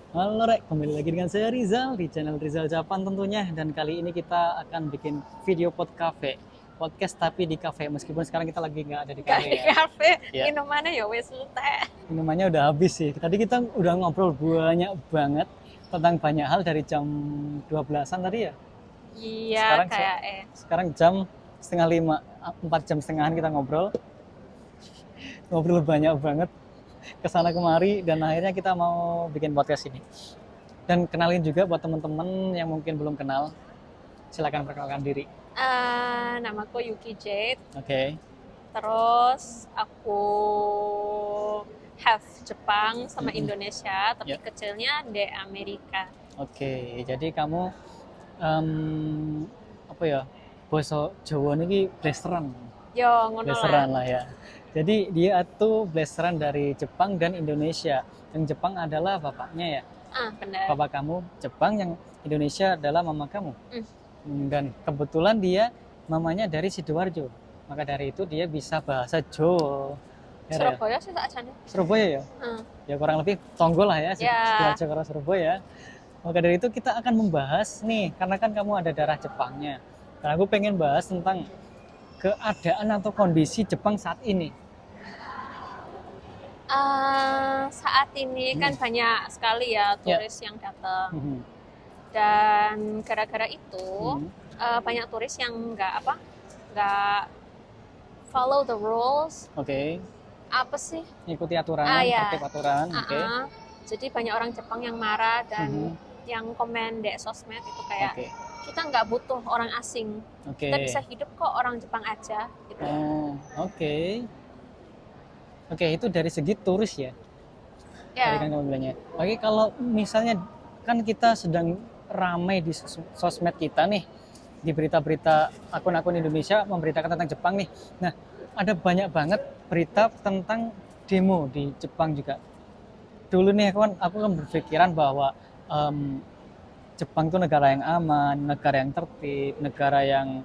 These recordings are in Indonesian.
Halo Rek, kembali lagi dengan saya Rizal di channel Rizal Japan tentunya. Dan kali ini kita akan bikin video podcast tapi di cafe. Meskipun sekarang kita lagi nggak ada di Gak cafe di ya. kafe, Ya, minumannya ya wes teh. minumannya udah habis sih. Tadi kita udah ngobrol banyak banget tentang banyak hal dari jam 12-an tadi ya. Iya, Sekarang kayak sekarang jam setengah 5, 4 jam setengahan kita ngobrol banyak banget kesana kemari dan akhirnya kita mau bikin podcast ini. Dan kenalin juga buat teman-teman yang mungkin belum kenal, silakan perkenalkan diri. namaku Yuki Jade. Oke. Terus aku have Jepang sama Indonesia, tapi Yep. kecilnya di Amerika. Oke, jadi kamu apa ya? Basa Jawa niki blasteran. Yo, ngono Blasteran lah. lah ya. Jadi dia tuh blasteran dari Jepang dan Indonesia. Yang Jepang adalah bapaknya ya. Benar. Bapak kamu Jepang, yang Indonesia adalah mama kamu. Dan kebetulan dia mamanya dari Sidoarjo. Maka dari itu dia bisa bahasa Jawa. Ya, Surabaya sih tak ajane. Surabaya ya? Ya kurang lebih tonggo lah ya, Ya. Sidoarjo karo Surabaya. Maka dari itu kita akan membahas nih, karena kan kamu ada darah Jepangnya. Karena aku pengen bahas tentang keadaan atau kondisi Jepang saat ini. Saat ini kan banyak sekali ya turis yang datang. Dan gara-gara itu banyak turis yang nggak follow the rules. Oke. Apa sih? Ikuti aturan, Ya. tertib aturan. Oke. Jadi banyak orang Jepang yang marah dan yang komen di sosmed itu kayak kita nggak butuh orang asing, kita bisa hidup kok orang Jepang aja gitu. Oke, itu dari segi turis ya. Tadi kan kamu bilangnya. Oke, kalau misalnya kan kita sedang ramai di sosmed kita nih, di berita-berita akun-akun Indonesia memberitakan tentang Jepang nih. Nah, ada banyak banget berita tentang demo di Jepang juga. Dulu nih aku kan berpikiran bahwa Jepang itu negara yang aman, negara yang tertib, negara yang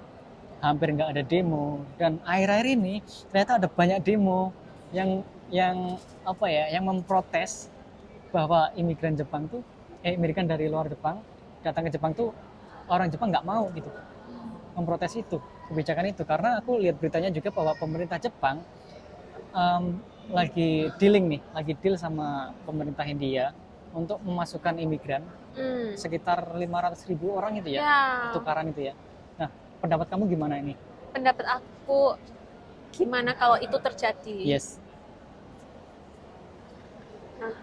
hampir nggak ada demo. Dan akhir-akhir ini ternyata ada banyak demo yang apa ya, yang memprotes bahwa imigran dari luar Jepang datang ke Jepang tuh orang Jepang nggak mau gitu, memprotes itu, kebijakan itu. Karena aku lihat beritanya juga bahwa pemerintah Jepang lagi deal sama pemerintah India untuk memasukkan imigran sekitar 500.000 orang itu ya, tukaran itu ya. Nah, pendapat kamu gimana ini? Pendapat aku gimana kalau itu terjadi? Yes.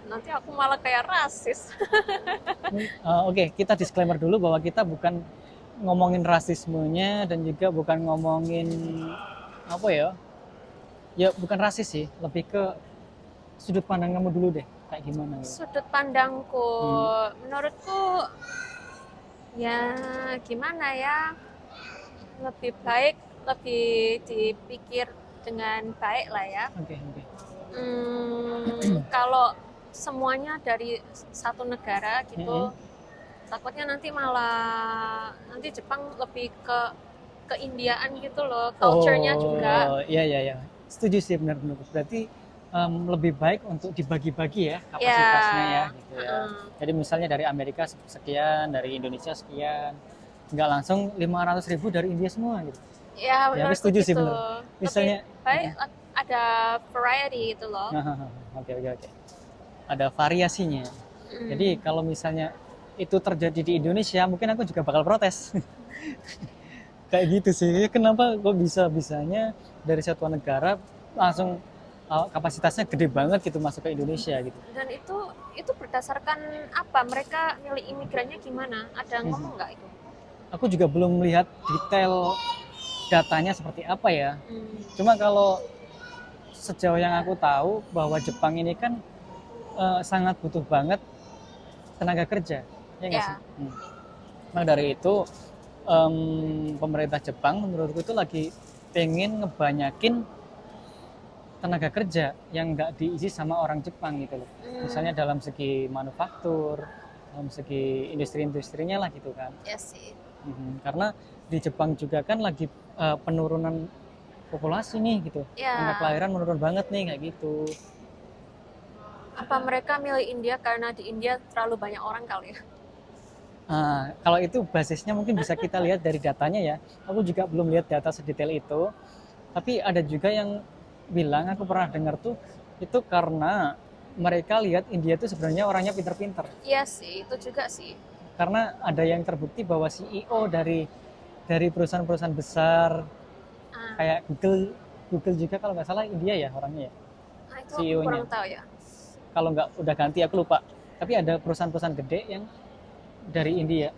Nanti aku malah kayak rasis. Oke, kita disclaimer dulu bahwa kita bukan ngomongin rasismenya dan juga bukan ngomongin apa ya. Ya bukan rasis sih, lebih ke sudut pandang kamu dulu deh, kayak gimana? Sudut pandangku, menurutku ya gimana ya, lebih baik, lebih dipikir dengan baik lah ya. Oke. Kalau semuanya dari satu negara gitu, takutnya nanti Jepang lebih ke Indiaan gitu loh, culture-nya juga. Iya. Setuju sih, benar. Berarti lebih baik untuk dibagi-bagi ya kapasitasnya ya gitu ya. Jadi misalnya dari Amerika sekian, dari Indonesia sekian, nggak langsung 500.000 dari India semua gitu. Ya, benar. Setuju sih, benar. Misalnya baik ada variety gitu loh. Oke. Ada variasinya. Jadi kalau misalnya itu terjadi di Indonesia, mungkin aku juga bakal protes. Kayak gitu sih. Kenapa kok bisa-bisanya dari satu negara langsung kapasitasnya gede banget gitu masuk ke Indonesia gitu. Dan itu berdasarkan apa? Mereka milih imigrannya gimana? Ada ngomong nggak itu? Aku juga belum melihat detail datanya seperti apa ya. Cuma kalau sejauh yang aku tahu bahwa Jepang ini kan sangat butuh banget tenaga kerja, ya nggak sih? Nah dari itu pemerintah Jepang menurutku itu lagi pengen ngebanyakin tenaga kerja yang nggak diisi sama orang Jepang gitu loh. Misalnya dalam segi manufaktur, dalam segi industri-industrinya lah gitu kan. Ya sih. Karena di Jepang juga kan lagi penurunan populasi nih gitu. Angka kelahiran menurun banget nih kayak gitu. Apa mereka milih India karena di India terlalu banyak orang kali ya? Kalau itu basisnya mungkin bisa kita lihat dari datanya ya. Aku juga belum lihat data sedetail itu. Tapi ada juga yang bilang, aku pernah dengar tuh, itu karena mereka lihat India itu sebenarnya orangnya pinter-pinter. Iya sih, itu juga sih. Karena ada yang terbukti bahwa CEO dari perusahaan-perusahaan besar kayak Google juga kalau nggak salah India ya orangnya ya. Nah, itu aku CEO-nya. kurang tahu ya. Kalau nggak udah ganti aku lupa. Tapi ada perusahaan-perusahaan gede yang dari India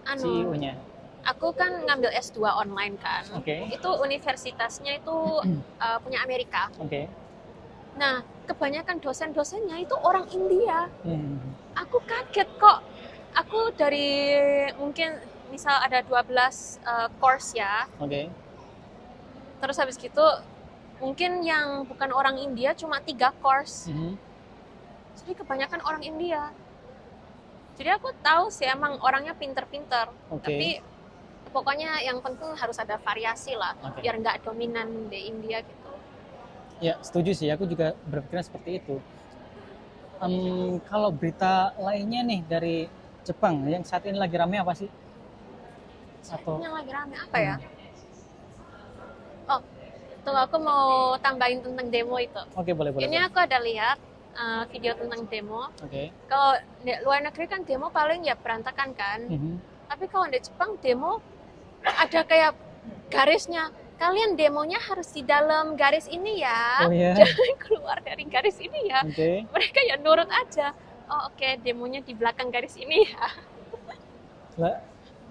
CEO-nya. Aku kan ngambil S2 online kan. Okay. Itu universitasnya itu punya Amerika. Okay. Nah, kebanyakan dosen-dosennya itu orang India. Aku kaget kok. Aku dari mungkin misal ada 12 course ya. Okay. Terus habis gitu mungkin yang bukan orang India cuma 3 course. Jadi kebanyakan orang India. Jadi aku tahu sih emang orangnya pinter-pinter. Tapi pokoknya yang penting harus ada variasi lah, biar nggak dominan di India gitu. Ya, setuju sih. Aku juga berpikir seperti itu. Kalau berita lainnya nih dari Jepang, yang saat ini lagi rame apa sih? Yang lagi rame apa ya? Oh, tunggu aku mau tambahin tentang demo itu. Oke, boleh. Ini aku ada lihat video tentang demo. Oke. Kalau di luar negeri kan demo paling ya berantakan kan. Tapi kalau di Jepang demo ada kayak garisnya. Kalian demonya harus di dalam garis ini ya. Jangan keluar dari garis ini ya. Mereka ya nurut aja. Oh oke, demonya di belakang garis ini ya. Lah,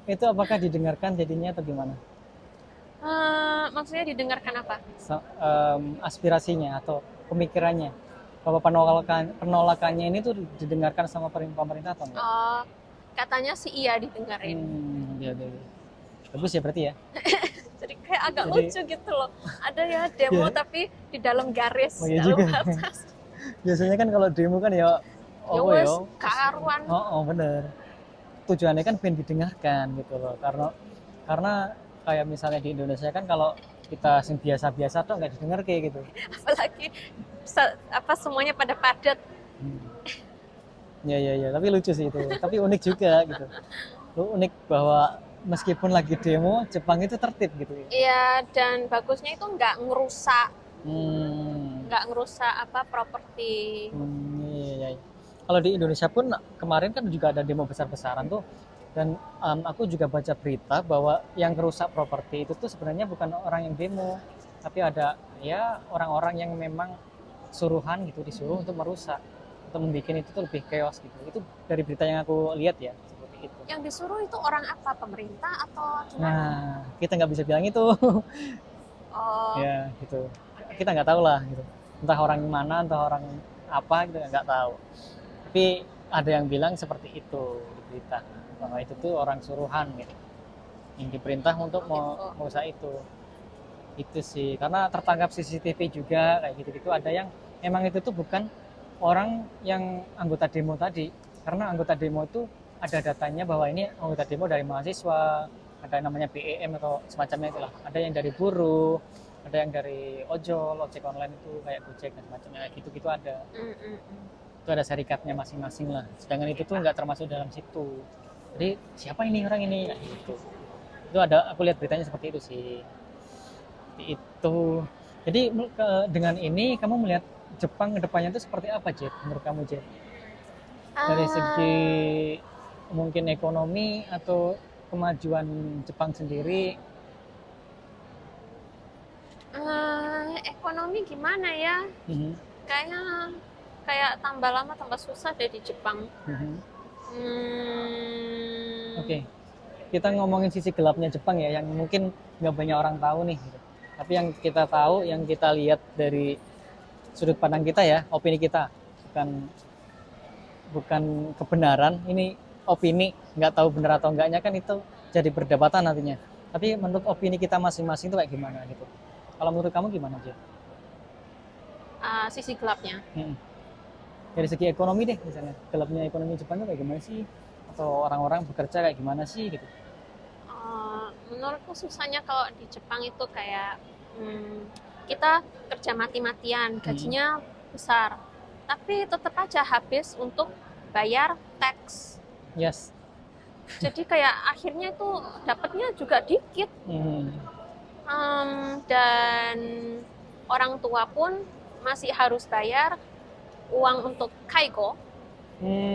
itu apakah didengarkan jadinya atau gimana? Maksudnya didengarkan apa? Aspirasinya atau pemikirannya. Bahwa penolakannya ini tuh didengarkan sama pemerintah atau enggak? Katanya sih iya didengarin. Iya. Bagus ya berarti ya. Jadi kayak agak lucu gitu loh. Ada ya demo tapi di dalam garis, dalam batas. Biasanya kan kalau demo kan ya karuan. Bener. Tujuannya kan pengen didengarkan gitu loh. Karena kayak misalnya di Indonesia kan kalau kita sing biasa-biasa tuh nggak didengar kayak gitu. Apalagi semuanya pada padat. Ya, tapi lucu sih itu. Tapi unik juga gitu. Unik bahwa meskipun lagi demo, Jepang itu tertib gitu ya. Iya, dan bagusnya itu nggak ngerusak properti. Iya. Kalau di Indonesia pun kemarin kan juga ada demo besar-besaran tuh, dan aku juga baca berita bahwa yang ngerusak properti itu tuh sebenarnya bukan orang yang demo, tapi ada ya orang-orang yang memang suruhan gitu, disuruh untuk merusak atau membuat itu tuh lebih chaos gitu. Itu dari berita yang aku lihat ya. Itu. Yang disuruh itu orang apa? Pemerintah atau gimana? Nah, kita nggak bisa bilang itu. Ya, gitu. Kita nggak tahu lah, gitu. Entah orang mana, entah orang apa, kita nggak tahu. Tapi ada yang bilang seperti itu di berita, bahwa itu tuh orang suruhan, gitu. Yang diperintah untuk mengusaha itu. Itu sih, karena tertangkap CCTV juga, kayak gitu-gitu. Ada yang memang itu tuh bukan orang yang anggota demo tadi, karena anggota demo itu ada datanya bahwa ini anggota demo dari mahasiswa, ada yang namanya BEM atau semacamnya itulah. Ada yang dari buruh, ada yang dari ojol, ojek online itu kayak Gojek dan semacamnya, gitu-gitu ada. Itu ada serikatnya masing-masing lah. Sedangkan itu tuh nggak termasuk dalam situ. Jadi siapa ini orang ini? Gitu. Itu ada, aku lihat beritanya seperti itu sih. Itu. Jadi dengan ini kamu melihat Jepang kedepannya itu seperti apa, Jet? Menurut kamu, Jet? Dari segi mungkin ekonomi atau kemajuan Jepang sendiri? Ekonomi gimana ya? Kayaknya kayak tambah lama tambah susah deh di Jepang. Oke. Kita ngomongin sisi gelapnya Jepang ya, yang mungkin nggak banyak orang tahu nih. Tapi yang kita tahu, yang kita lihat dari sudut pandang kita ya, opini kita, bukan kebenaran. Ini opini, nggak tahu benar atau enggaknya kan itu jadi perdebatan nantinya. Tapi menurut opini kita masing-masing itu kayak gimana gitu? Kalau menurut kamu gimana aja? Sisi gelapnya. Dari segi ekonomi deh misalnya, gelapnya ekonomi Jepang itu kayak gimana sih? Atau orang-orang bekerja kayak gimana sih gitu? Menurutku susahnya kalau di Jepang itu kayak kita kerja mati-matian, gajinya besar. tapi tetap aja habis untuk bayar tax. Yes. Jadi kayak akhirnya itu dapatnya juga dikit. Dan orang tua pun masih harus bayar uang untuk kaigo,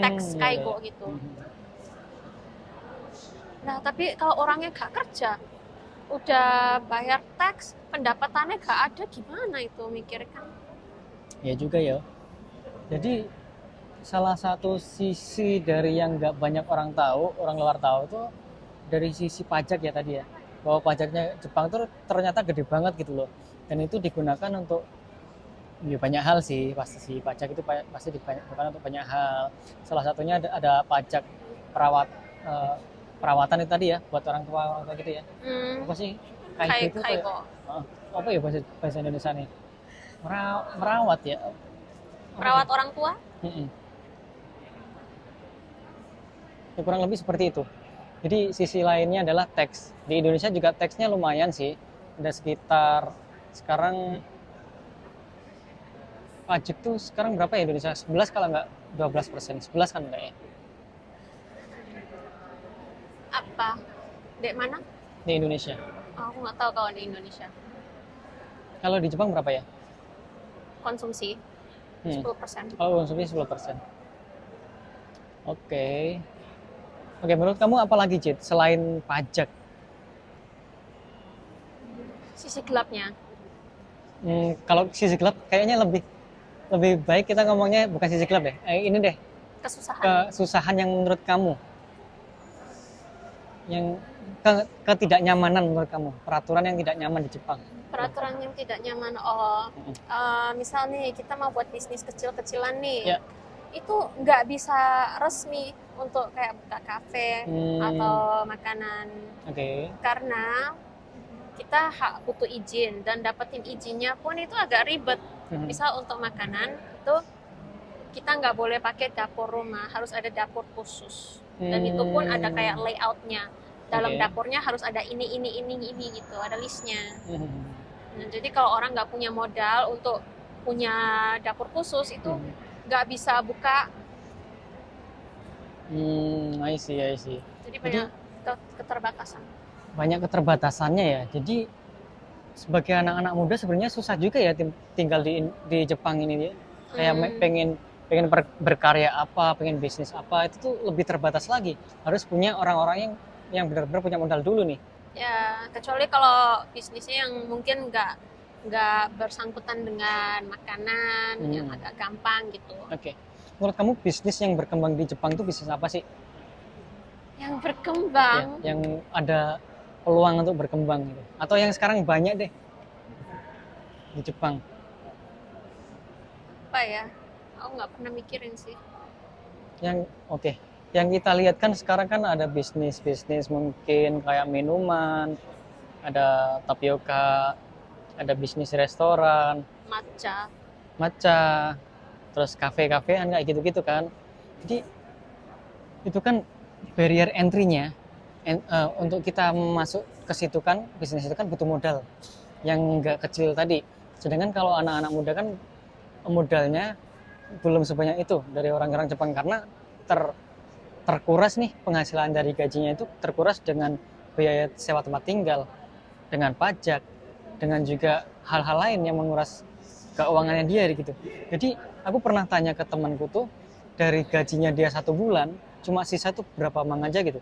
tax kaigo gitu. Nah, tapi kalau orangnya gak kerja, udah bayar tax, pendapatannya gak ada, gimana itu mikirkan? Ya juga ya. Jadi salah satu sisi dari yang nggak banyak orang tahu, orang luar tahu tuh dari sisi pajak ya tadi ya. Bahwa pajaknya Jepang tuh ternyata gede banget gitu loh. Dan itu digunakan untuk ya banyak hal sih, pasti sih pajak itu pasti digunakan untuk banyak hal. Salah satunya ada pajak perawatan itu tadi ya, buat orang tua gitu ya. Apa sih? Kaigo itu kayak, apa ya bahasa Indonesia nih? Merawat ya. Merawat orang tua? Ya, kurang lebih seperti itu. Jadi sisi lainnya adalah teks. Di Indonesia juga teksnya lumayan sih. Ada sekitar sekarang pajak tuh sekarang berapa ya Indonesia? 11 kalau nggak 12%. 11 kan enggak ya? Apa? Dek mana? Di Indonesia. Oh, aku nggak tahu kalau di Indonesia. Kalau di Jepang berapa ya? Konsumsi 10%. Oh, konsumsi 10%. Oke. Oke, menurut kamu apa lagi, Cid, selain pajak? Sisi gelapnya. Kalau sisi gelap kayaknya lebih baik kita ngomongnya bukan sisi gelap deh. Ini deh. Kesusahan yang menurut kamu. Yang ketidaknyamanan menurut kamu, peraturan yang tidak nyaman di Jepang. Peraturan yang tidak nyaman. Misal nih kita mau buat bisnis kecil-kecilan nih. Ya. Itu nggak bisa resmi untuk kayak buka kafe atau makanan. Karena kita butuh izin dan dapetin izinnya pun itu agak ribet. Misal untuk makanan itu kita nggak boleh pakai dapur rumah, harus ada dapur khusus. Dan itu pun ada kayak layoutnya. Dalam dapurnya harus ada ini gitu, ada listnya. Nah, jadi kalau orang nggak punya modal untuk punya dapur khusus itu nggak bisa buka. I see. Jadi banyak keterbatasan. Banyak keterbatasannya ya. Jadi sebagai anak-anak muda sebenarnya susah juga ya tinggal di Jepang ini ya. Kayak pengen berkarya apa, pengen bisnis apa, itu tuh lebih terbatas lagi. Harus punya orang-orang yang benar-benar punya modal dulu nih. Ya, kecuali kalau bisnisnya yang mungkin nggak bersangkutan dengan makanan, yang agak gampang gitu. Oke. Menurut kamu bisnis yang berkembang di Jepang itu bisnis apa sih? Yang berkembang? Ya, yang ada peluang untuk berkembang gitu. Atau yang sekarang banyak deh di Jepang. Apa ya? Aku nggak pernah mikirin sih. Yang kita lihat kan sekarang kan ada bisnis mungkin kayak minuman, ada tapioka, ada bisnis restoran, matcha, terus kafe-kafean kayak gitu-gitu kan. Jadi itu kan barrier entry-nya untuk kita masuk ke situ kan, bisnis itu kan butuh modal yang nggak kecil tadi. Sedangkan kalau anak-anak muda kan modalnya belum sebanyak itu dari orang-orang Jepang karena terkuras nih penghasilan dari gajinya itu terkuras dengan biaya sewa tempat tinggal, dengan pajak, dengan juga hal-hal lain yang menguras keuangannya dia gitu. Jadi aku pernah tanya ke temanku tuh dari gajinya dia 1 bulan cuma sisa tuh berapa mang aja gitu.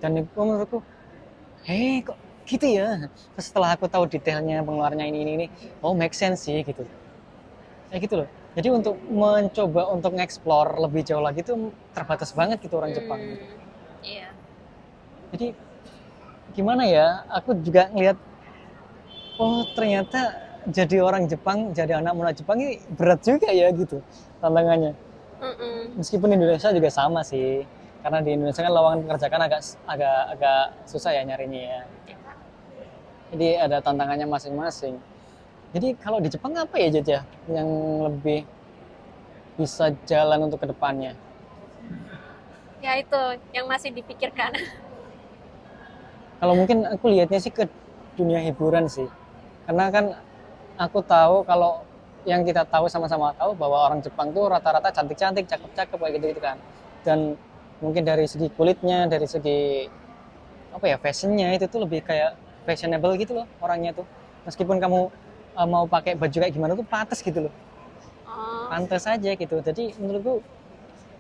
Dan itu menurutku, kok gitu ya. Terus setelah aku tahu detailnya pengeluarannya ini, oh make sense sih gitu. Kayak gitu loh. Jadi untuk mencoba untuk nge-explore lebih jauh lagi tuh terbatas banget gitu orang Jepang. Iya. Jadi gimana ya? Aku juga ngeliat, oh ternyata jadi orang Jepang, jadi anak muda Jepang ini berat juga ya gitu tantangannya. Meskipun di Indonesia juga sama sih, karena di Indonesia kan lowongan pekerjaan agak susah ya nyarinya ya. Jadi ada tantangannya masing-masing. Jadi kalau di Jepang apa ya Jod ya yang lebih bisa jalan untuk kedepannya? Ya itu yang masih dipikirkan. Kalau mungkin aku lihatnya sih ke dunia hiburan sih, karena kan aku tahu kalau yang kita tahu sama-sama tahu bahwa orang Jepang tuh rata-rata cantik-cantik, cakep-cakep kayak gitu kan. Dan mungkin dari segi kulitnya, dari segi apa ya, fashionnya itu tuh lebih kayak fashionable gitu loh orangnya tuh. Meskipun kamu mau pakai baju kayak gimana tuh pantas gitu loh. Pantas aja gitu. Jadi menurutku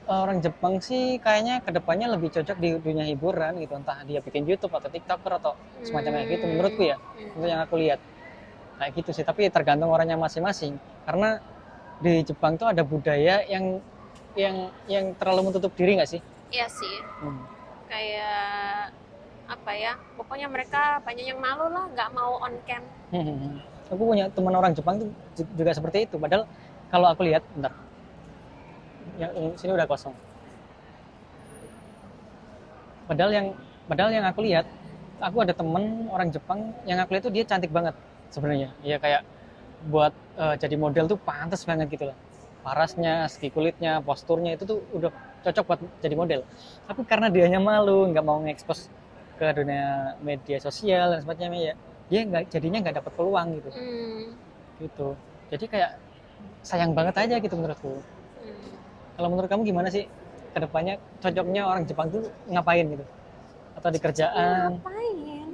orang Jepang sih kayaknya kedepannya lebih cocok di dunia hiburan gitu, entah dia bikin YouTube atau TikToker atau semacam kayak gitu menurutku ya, untuk yang aku lihat kayak gitu sih. Tapi tergantung orangnya masing-masing, karena di Jepang tuh ada budaya yang terlalu menutup diri nggak sih? Iya sih. Kayak apa ya, pokoknya mereka banyak yang malu lah, nggak mau on cam. Aku punya teman orang Jepang tuh juga seperti itu, padahal kalau aku lihat, bentar, yang sini udah kosong. Padahal yang aku lihat, aku ada temen orang Jepang yang aku lihat tuh dia cantik banget sebenarnya. Ya kayak buat jadi model tuh pantas banget gitu lah. Parasnya, segi kulitnya, posturnya itu tuh udah cocok buat jadi model. Tapi karena dianya malu, nggak mau nge-expose ke dunia media sosial dan sebagainya, ya dia jadinya nggak dapat peluang gitu. Gitu. Jadi kayak sayang banget aja gitu menurutku. Kalau menurut kamu gimana sih kedepannya cocoknya orang Jepang tuh ngapain gitu? Atau di kerjaan? Ngapain?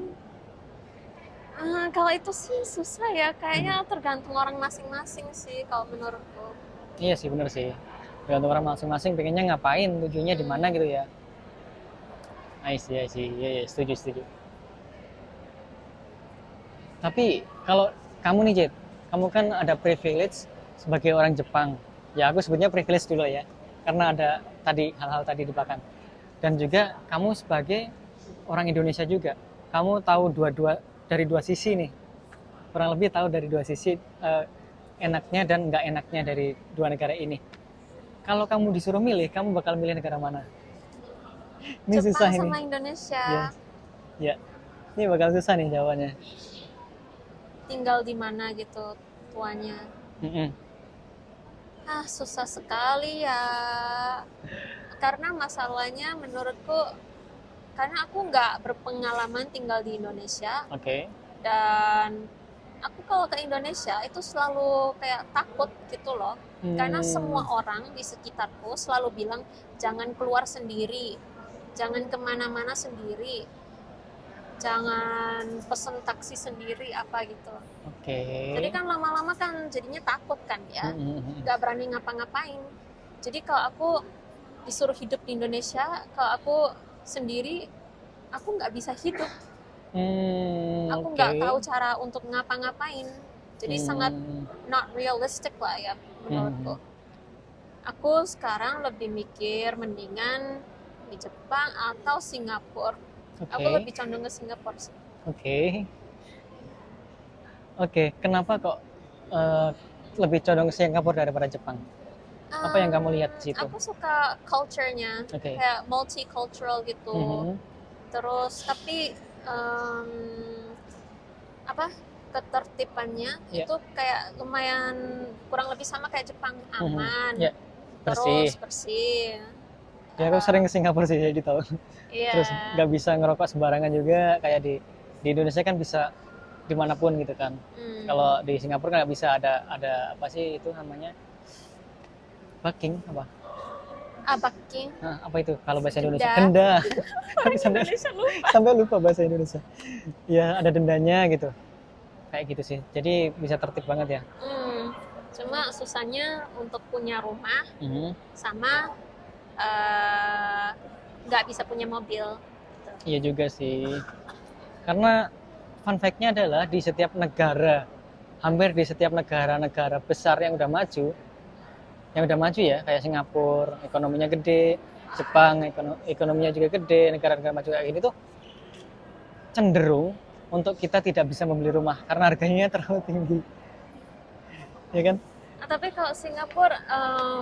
Kalau itu sih susah ya, kayaknya tergantung orang masing-masing sih kalau menurutku. Iya sih, bener sih. Tergantung orang masing-masing pengennya ngapain, tujuannya di mana gitu ya. I see. Iya, setuju. Tapi kalau kamu nih, Jet, kamu kan ada privilege sebagai orang Jepang. Ya aku sebutnya privilege dulu ya, karena ada tadi hal-hal tadi di belakang. Dan juga kamu sebagai orang Indonesia juga, kamu tahu dari dua sisi nih, kurang lebih tahu dari dua sisi enaknya dan nggak enaknya dari dua negara ini. Kalau kamu disuruh milih, kamu bakal milih negara mana? Ini Jepang susah sama ini. Indonesia. Ya, ini bakal susah nih jawabannya. Tinggal di mana gitu tuanya. Susah sekali ya. Karena masalahnya menurutku, karena aku nggak berpengalaman tinggal di Indonesia. Dan aku kalau ke Indonesia itu selalu kayak takut gitu loh. Karena semua orang di sekitarku selalu bilang jangan keluar sendiri, jangan kemana-mana sendiri, jangan pesen taksi sendiri apa gitu. Jadi kan lama-lama kan jadinya takut kan ya, nggak berani ngapa-ngapain. Jadi kalau aku disuruh hidup di Indonesia, kalau aku sendiri, aku nggak bisa hidup. Aku nggak tahu cara untuk ngapa-ngapain. Jadi sangat not realistic lah ya menurutku. Aku sekarang lebih mikir mendingan di Jepang atau Singapura. Aku lebih condong ke Singapura sih. Oke, kenapa kok lebih condong ke Singapura daripada Jepang? Apa yang kamu lihat di situ? Aku suka culture-nya, kayak multicultural gitu. Terus tapi ketertibannya itu kayak lumayan kurang lebih sama kayak Jepang, aman, terus bersih. Ya aku sering ke Singapura sih, jadi tahu. Terus nggak bisa ngerokok sembarangan juga, kayak di Indonesia kan bisa dimanapun gitu kan. Kalau di Singapura kan nggak bisa, ada apa sih itu namanya, baking apa? Baking. Apa itu kalau bahasa Indonesia? Denda. sampai lupa bahasa Indonesia. Ya ada dendanya gitu. Kayak gitu sih. Jadi bisa tertib banget ya. Cuma susahnya untuk punya rumah sama nggak bisa punya mobil. Iya juga sih. Karena fun fact-nya adalah di setiap negara, hampir di setiap negara besar yang udah maju ya, kayak Singapura ekonominya gede, Jepang ekonominya juga gede, negara-negara maju kayak gini tuh cenderung untuk kita tidak bisa membeli rumah karena harganya terlalu tinggi, ya kan? Tapi kalau Singapura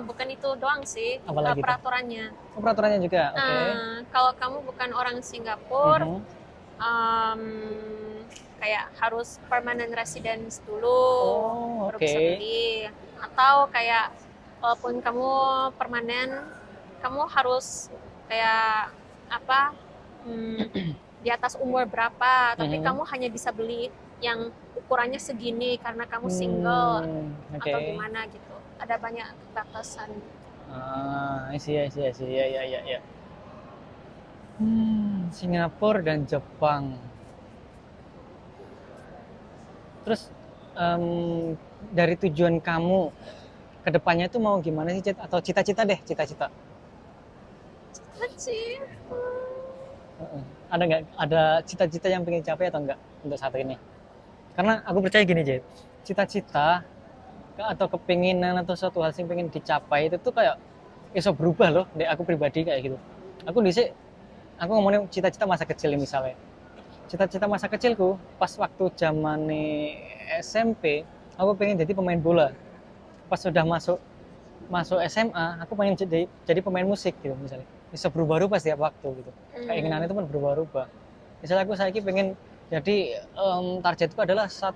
bukan itu doang sih, peraturannya. Peraturannya juga. Kalau kamu bukan orang Singapura, kayak harus permanent residence dulu, baru bisa beli. Atau kayak walaupun kamu permanen, kamu harus kayak di atas umur berapa, tapi kamu hanya bisa beli yang ukurannya segini karena kamu single Oke. atau gimana gitu. Ada banyak batasan. I see. Ya. Singapura dan Jepang. Terus dari tujuan kamu ke depannya itu mau gimana sih, Cet? Atau cita-cita deh, cita-cita. Kecil. Ada nggak, ada cita-cita yang pengen capai atau enggak untuk saat ini? Karena aku percaya gini, Jet, cita-cita atau kepinginan atau suatu hal yang pengen dicapai itu tuh kayak iso berubah loh. Dek aku pribadi kayak gitu. Aku ngomongin cita-cita masa kecil misalnya. Cita-cita masa kecilku pas waktu zaman SMP, aku pengen jadi pemain bola. Pas sudah masuk SMA, aku pengen jadi pemain musik gitu misalnya. Bisa berubah-ubah setiap waktu gitu. Keinginan itu pun berubah-ubah. Misalnya aku saya pengen jadi targetku adalah 1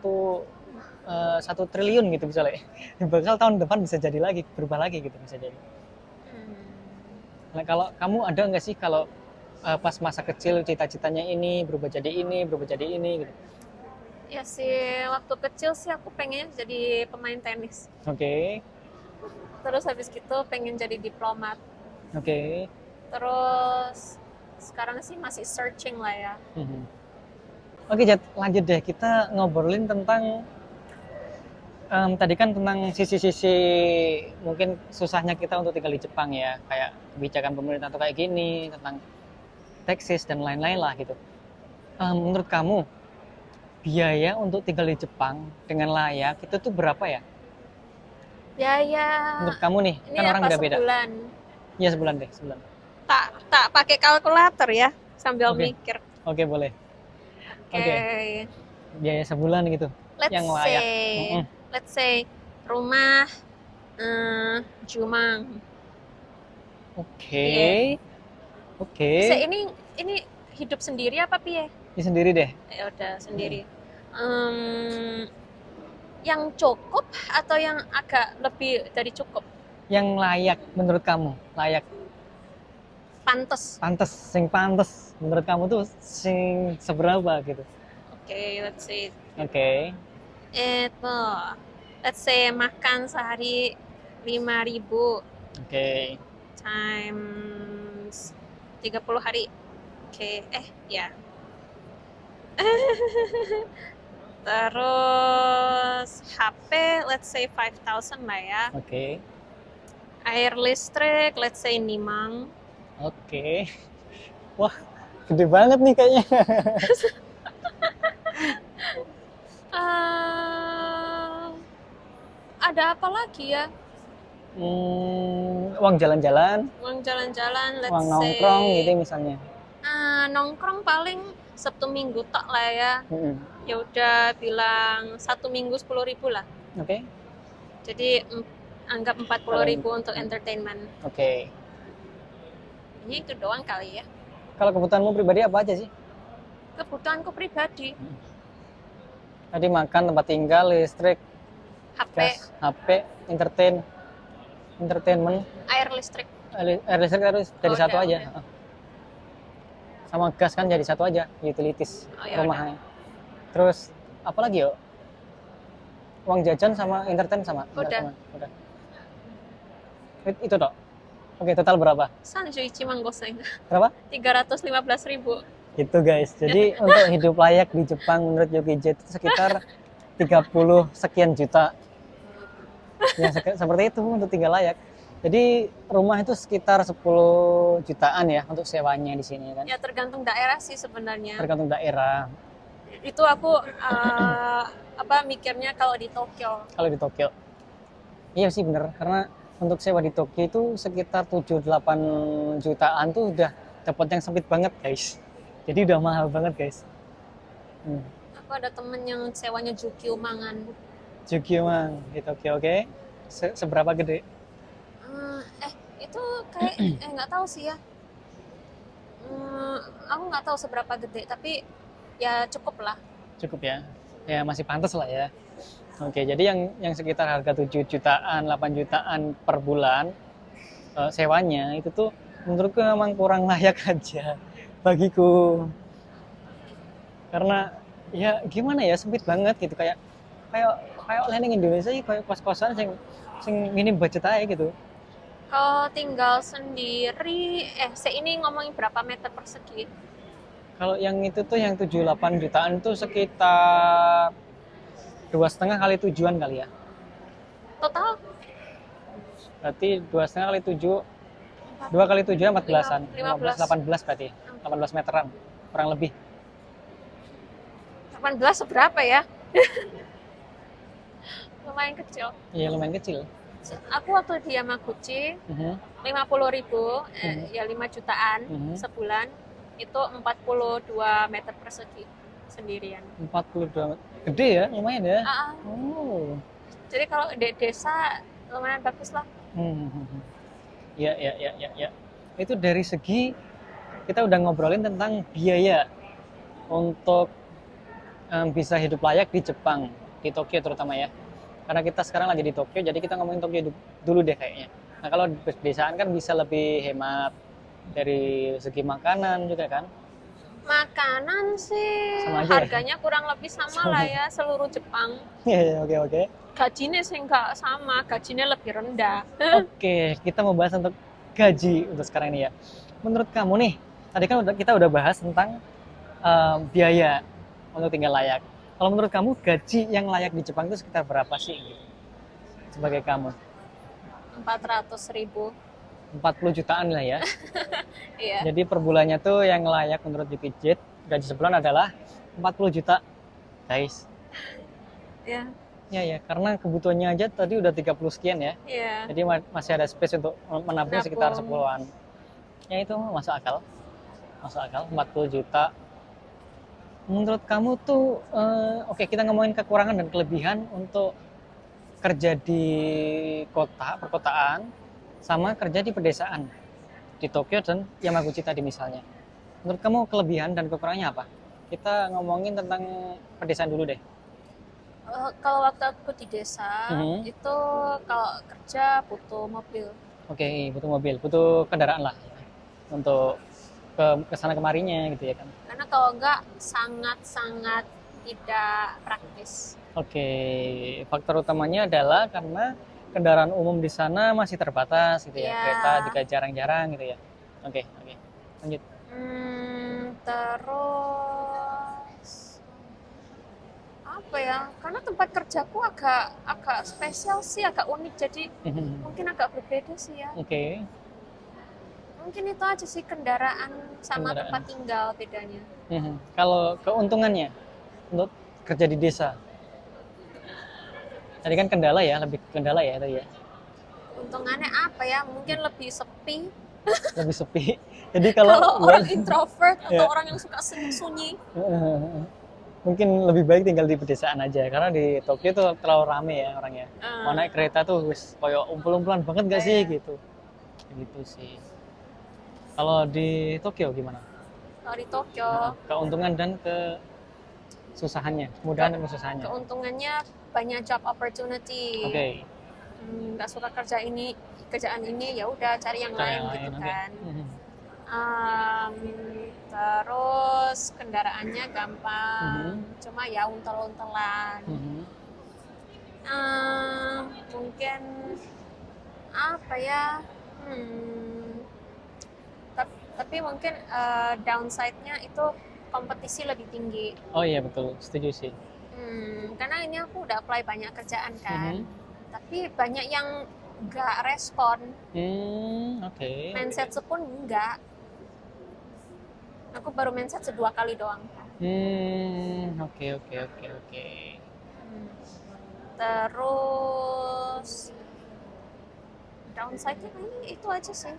triliun gitu misalnya. Bakal tahun depan bisa jadi lagi, berubah lagi gitu bisa jadi. Nah, kalau kamu ada nggak sih kalau pas masa kecil cita-citanya ini berubah jadi ini gitu? Ya sih, waktu kecil sih aku pengen jadi pemain tenis. Oke. Terus habis gitu pengen jadi diplomat. Oke. Terus sekarang sih masih searching lah ya. Oke, Jat, lanjut deh. Kita ngobrolin tentang tadi kan tentang sisi-sisi mungkin susahnya kita untuk tinggal di Jepang ya, kayak kebijakan pemerintah tuh kayak gini, tentang taxes dan lain-lain lah gitu. Menurut kamu biaya untuk tinggal di Jepang dengan layak itu tuh berapa ya? Biaya. Menurut kamu nih, Ini kan orang apa beda-beda. sebulan? Iya, sebulan deh, sebulan. Tak pakai kalkulator ya, sambil Oke. mikir. Oke, boleh. Oke. Biaya sebulan gitu. Yang layak. Let's say rumah Jumang. Oke. Bisa ini hidup sendiri apa piye? Ini sendiri deh. Ya udah sendiri. Yang cukup atau yang agak lebih dari cukup? Yang layak menurut kamu, layak. Pantes. Sing pantes menurut kamu tuh sing seberapa gitu? Oke, let's say. Oke. Itu, let's say makan sehari 5.000. Oke. Times 30 hari. Oke, ya. Terus HP, let's say 5.000 lah ya. Oke. Air listrik, let's say 5. Oke. Wah, gede banget nih kayaknya. Ada apa lagi ya? Uang jalan-jalan. Uang jalan-jalan, let's uang say. Nongkrong gitu misalnya. Nongkrong paling Sabtu Minggu tak lah ya. Ya udah bilang 1 minggu 10.000 lah. Oke. Jadi anggap 40.000 untuk entertainment. Oke. Ini itu doang kali ya. Kalau kebutuhanmu pribadi apa aja sih? Kebutuhanku pribadi. Tadi makan, tempat tinggal, listrik, HP, gas, HP, entertainment, air listrik. Air listrik harus dari satu udah, aja. Udah. Sama gas kan jadi satu aja, utilities rumahnya. Terus apa lagi yo? Uang jajan sama entertain sama. Udah. Itu toh. Oke, total berapa? Sanjuichi manggoseng. Berapa? 315.000. Itu guys. Jadi untuk hidup layak di Jepang menurut Yogi Jet itu sekitar 30 sekian juta. Ya seperti itu untuk tinggal layak. Jadi rumah itu sekitar 10 jutaan ya untuk sewanya di sini kan. Ya tergantung daerah sih sebenarnya. Tergantung daerah. Itu aku mikirnya kalau di Tokyo. Kalau di Tokyo. Iya sih bener, karena untuk sewa di Tokyo itu sekitar 7-8 jutaan tuh udah dapat yang sempit banget guys. Jadi udah mahal banget guys. Aku ada temen yang sewanya Jukyumangan. Jukyuman di Tokyo, oke. Seberapa gede? Itu kayak nggak tahu sih ya. Aku nggak tahu seberapa gede, tapi ya cukup lah. Cukup ya. Ya masih pantas lah ya. Oke, jadi yang sekitar harga 7 jutaan, 8 jutaan per bulan sewanya itu tuh menurutku memang kurang layak aja bagiku. Karena ya gimana ya, sempit banget gitu, kayak kayak kayak landing Indonesia sih kayak kos-kosan sing minim budget aja gitu. Kalau tinggal sendiri, ini ngomongin berapa meter persegi? Kalau yang itu tuh yang 78 jutaan tuh sekitar 2,5 kali tujuan kali ya. Total Berarti 2,5 kali 7, 2 kali 7 14-an, 15. 18 berarti, 18 meteran kurang lebih. 18 seberapa ya? Lumayan kecil. Iya lumayan kecil. Aku waktu di Yamaguchi, 50.000, ya 5 jutaan sebulan, itu 42 meter persegi sendirian. 42, gede ya, lumayan ya. Oh. Jadi kalau di desa lumayan bagus lah. Ya. Itu dari segi kita udah ngobrolin tentang biaya untuk bisa hidup layak di Jepang, di Tokyo terutama ya. Karena kita sekarang lagi di Tokyo, jadi kita ngomongin Tokyo dulu deh kayaknya. Nah kalau di pedesaan kan bisa lebih hemat dari segi makanan juga kan. Makanan sih harganya kurang lebih sama lah ya seluruh Jepang. Iya, oke. Gajinya sih nggak sama, gajinya lebih rendah. Oke, kita mau bahas untuk gaji untuk sekarang ini ya. Menurut kamu nih, tadi kan kita udah bahas tentang biaya untuk tinggal layak. Kalau menurut kamu gaji yang layak di Jepang itu sekitar berapa sih? Gitu? Sebagai kamu? 400.000. 40 jutaan lah ya. Iya. Jadi per bulannya tuh yang layak menurut dipijit gaji sebulan adalah 40 juta, guys. Iya. Ya, karena kebutuhannya aja tadi udah 30 sekian ya. Iya. Jadi masih ada space untuk menabung sekitar 10-an. Ya itu masuk akal. 40 juta. Menurut kamu tuh, oke, kita ngomongin kekurangan dan kelebihan untuk kerja di perkotaan, sama kerja di pedesaan, di Tokyo dan Yamaguchi tadi misalnya. Menurut kamu kelebihan dan kekurangannya apa? Kita ngomongin tentang pedesaan dulu deh. Kalau waktu aku di desa, itu kalau kerja butuh mobil. Oke, butuh mobil, butuh kendaraan lah untuk ke sana kemarinya gitu ya kan. Karena kalau enggak sangat-sangat tidak praktis. Oke, faktor utamanya adalah karena kendaraan umum di sana masih terbatas gitu ya. Kereta juga jarang-jarang gitu ya. Oke. Lanjut. Terus apa ya? Karena tempat kerjaku agak spesial sih, agak unik, jadi mungkin agak berbeda sih ya. Oke. Mungkin itu aja sih, kendaraan sama tempat tinggal bedanya. Kalau keuntungannya untuk kerja di desa, tadi kan lebih kendala ya tadi ya. Keuntungannya apa ya? Mungkin lebih sepi. Lebih sepi. Jadi kalau orang introvert atau orang yang suka sunyi, mungkin lebih baik tinggal di pedesaan aja, karena di Tokyo tuh terlalu rame ya orangnya. Mau naik kereta tuh wis koyo umpul-umpulan banget gak sih gitu. Gitu sih. Kalau di Tokyo gimana? Kalau di Tokyo, keuntungan dan kesusahannya, kemudahan dan kesusahannya. Keuntungannya banyak job opportunity. Oke. Nggak suka kerjaan ini, ya udah cari yang lain gitu kan. Terus kendaraannya gampang, cuma ya untel-untelan. Mungkin apa ya? Tapi mungkin downside-nya itu kompetisi lebih tinggi. Oh iya betul, setuju sih. Karena ini aku udah apply banyak kerjaan kan, tapi banyak yang nggak respon. Oke. Mindset pun enggak. Aku baru mindset 2 kali doang. Oke. Terus downside-nya itu aja sih.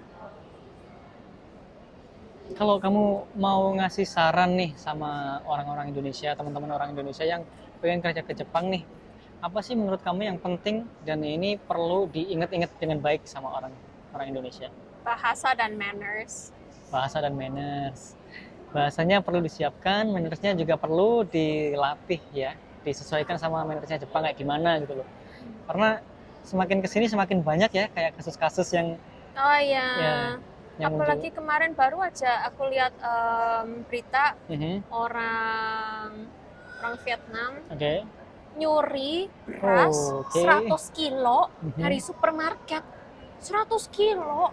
Kalau kamu mau ngasih saran nih sama orang-orang Indonesia, teman-teman orang Indonesia yang pengen kerja ke Jepang nih, apa sih menurut kamu yang penting dan ini perlu diingat-ingat dengan baik sama orang Indonesia? Bahasa dan manners. Bahasanya perlu disiapkan, mannersnya juga perlu dilatih ya, disesuaikan sama mannersnya Jepang kayak gimana gitu loh. Karena semakin kesini semakin banyak ya kayak kasus-kasus yang apalagi kemarin baru aja aku lihat berita orang orang Vietnam Oke. nyuri beras Oke. 100 kilo Mhm. dari supermarket. 100 kilo.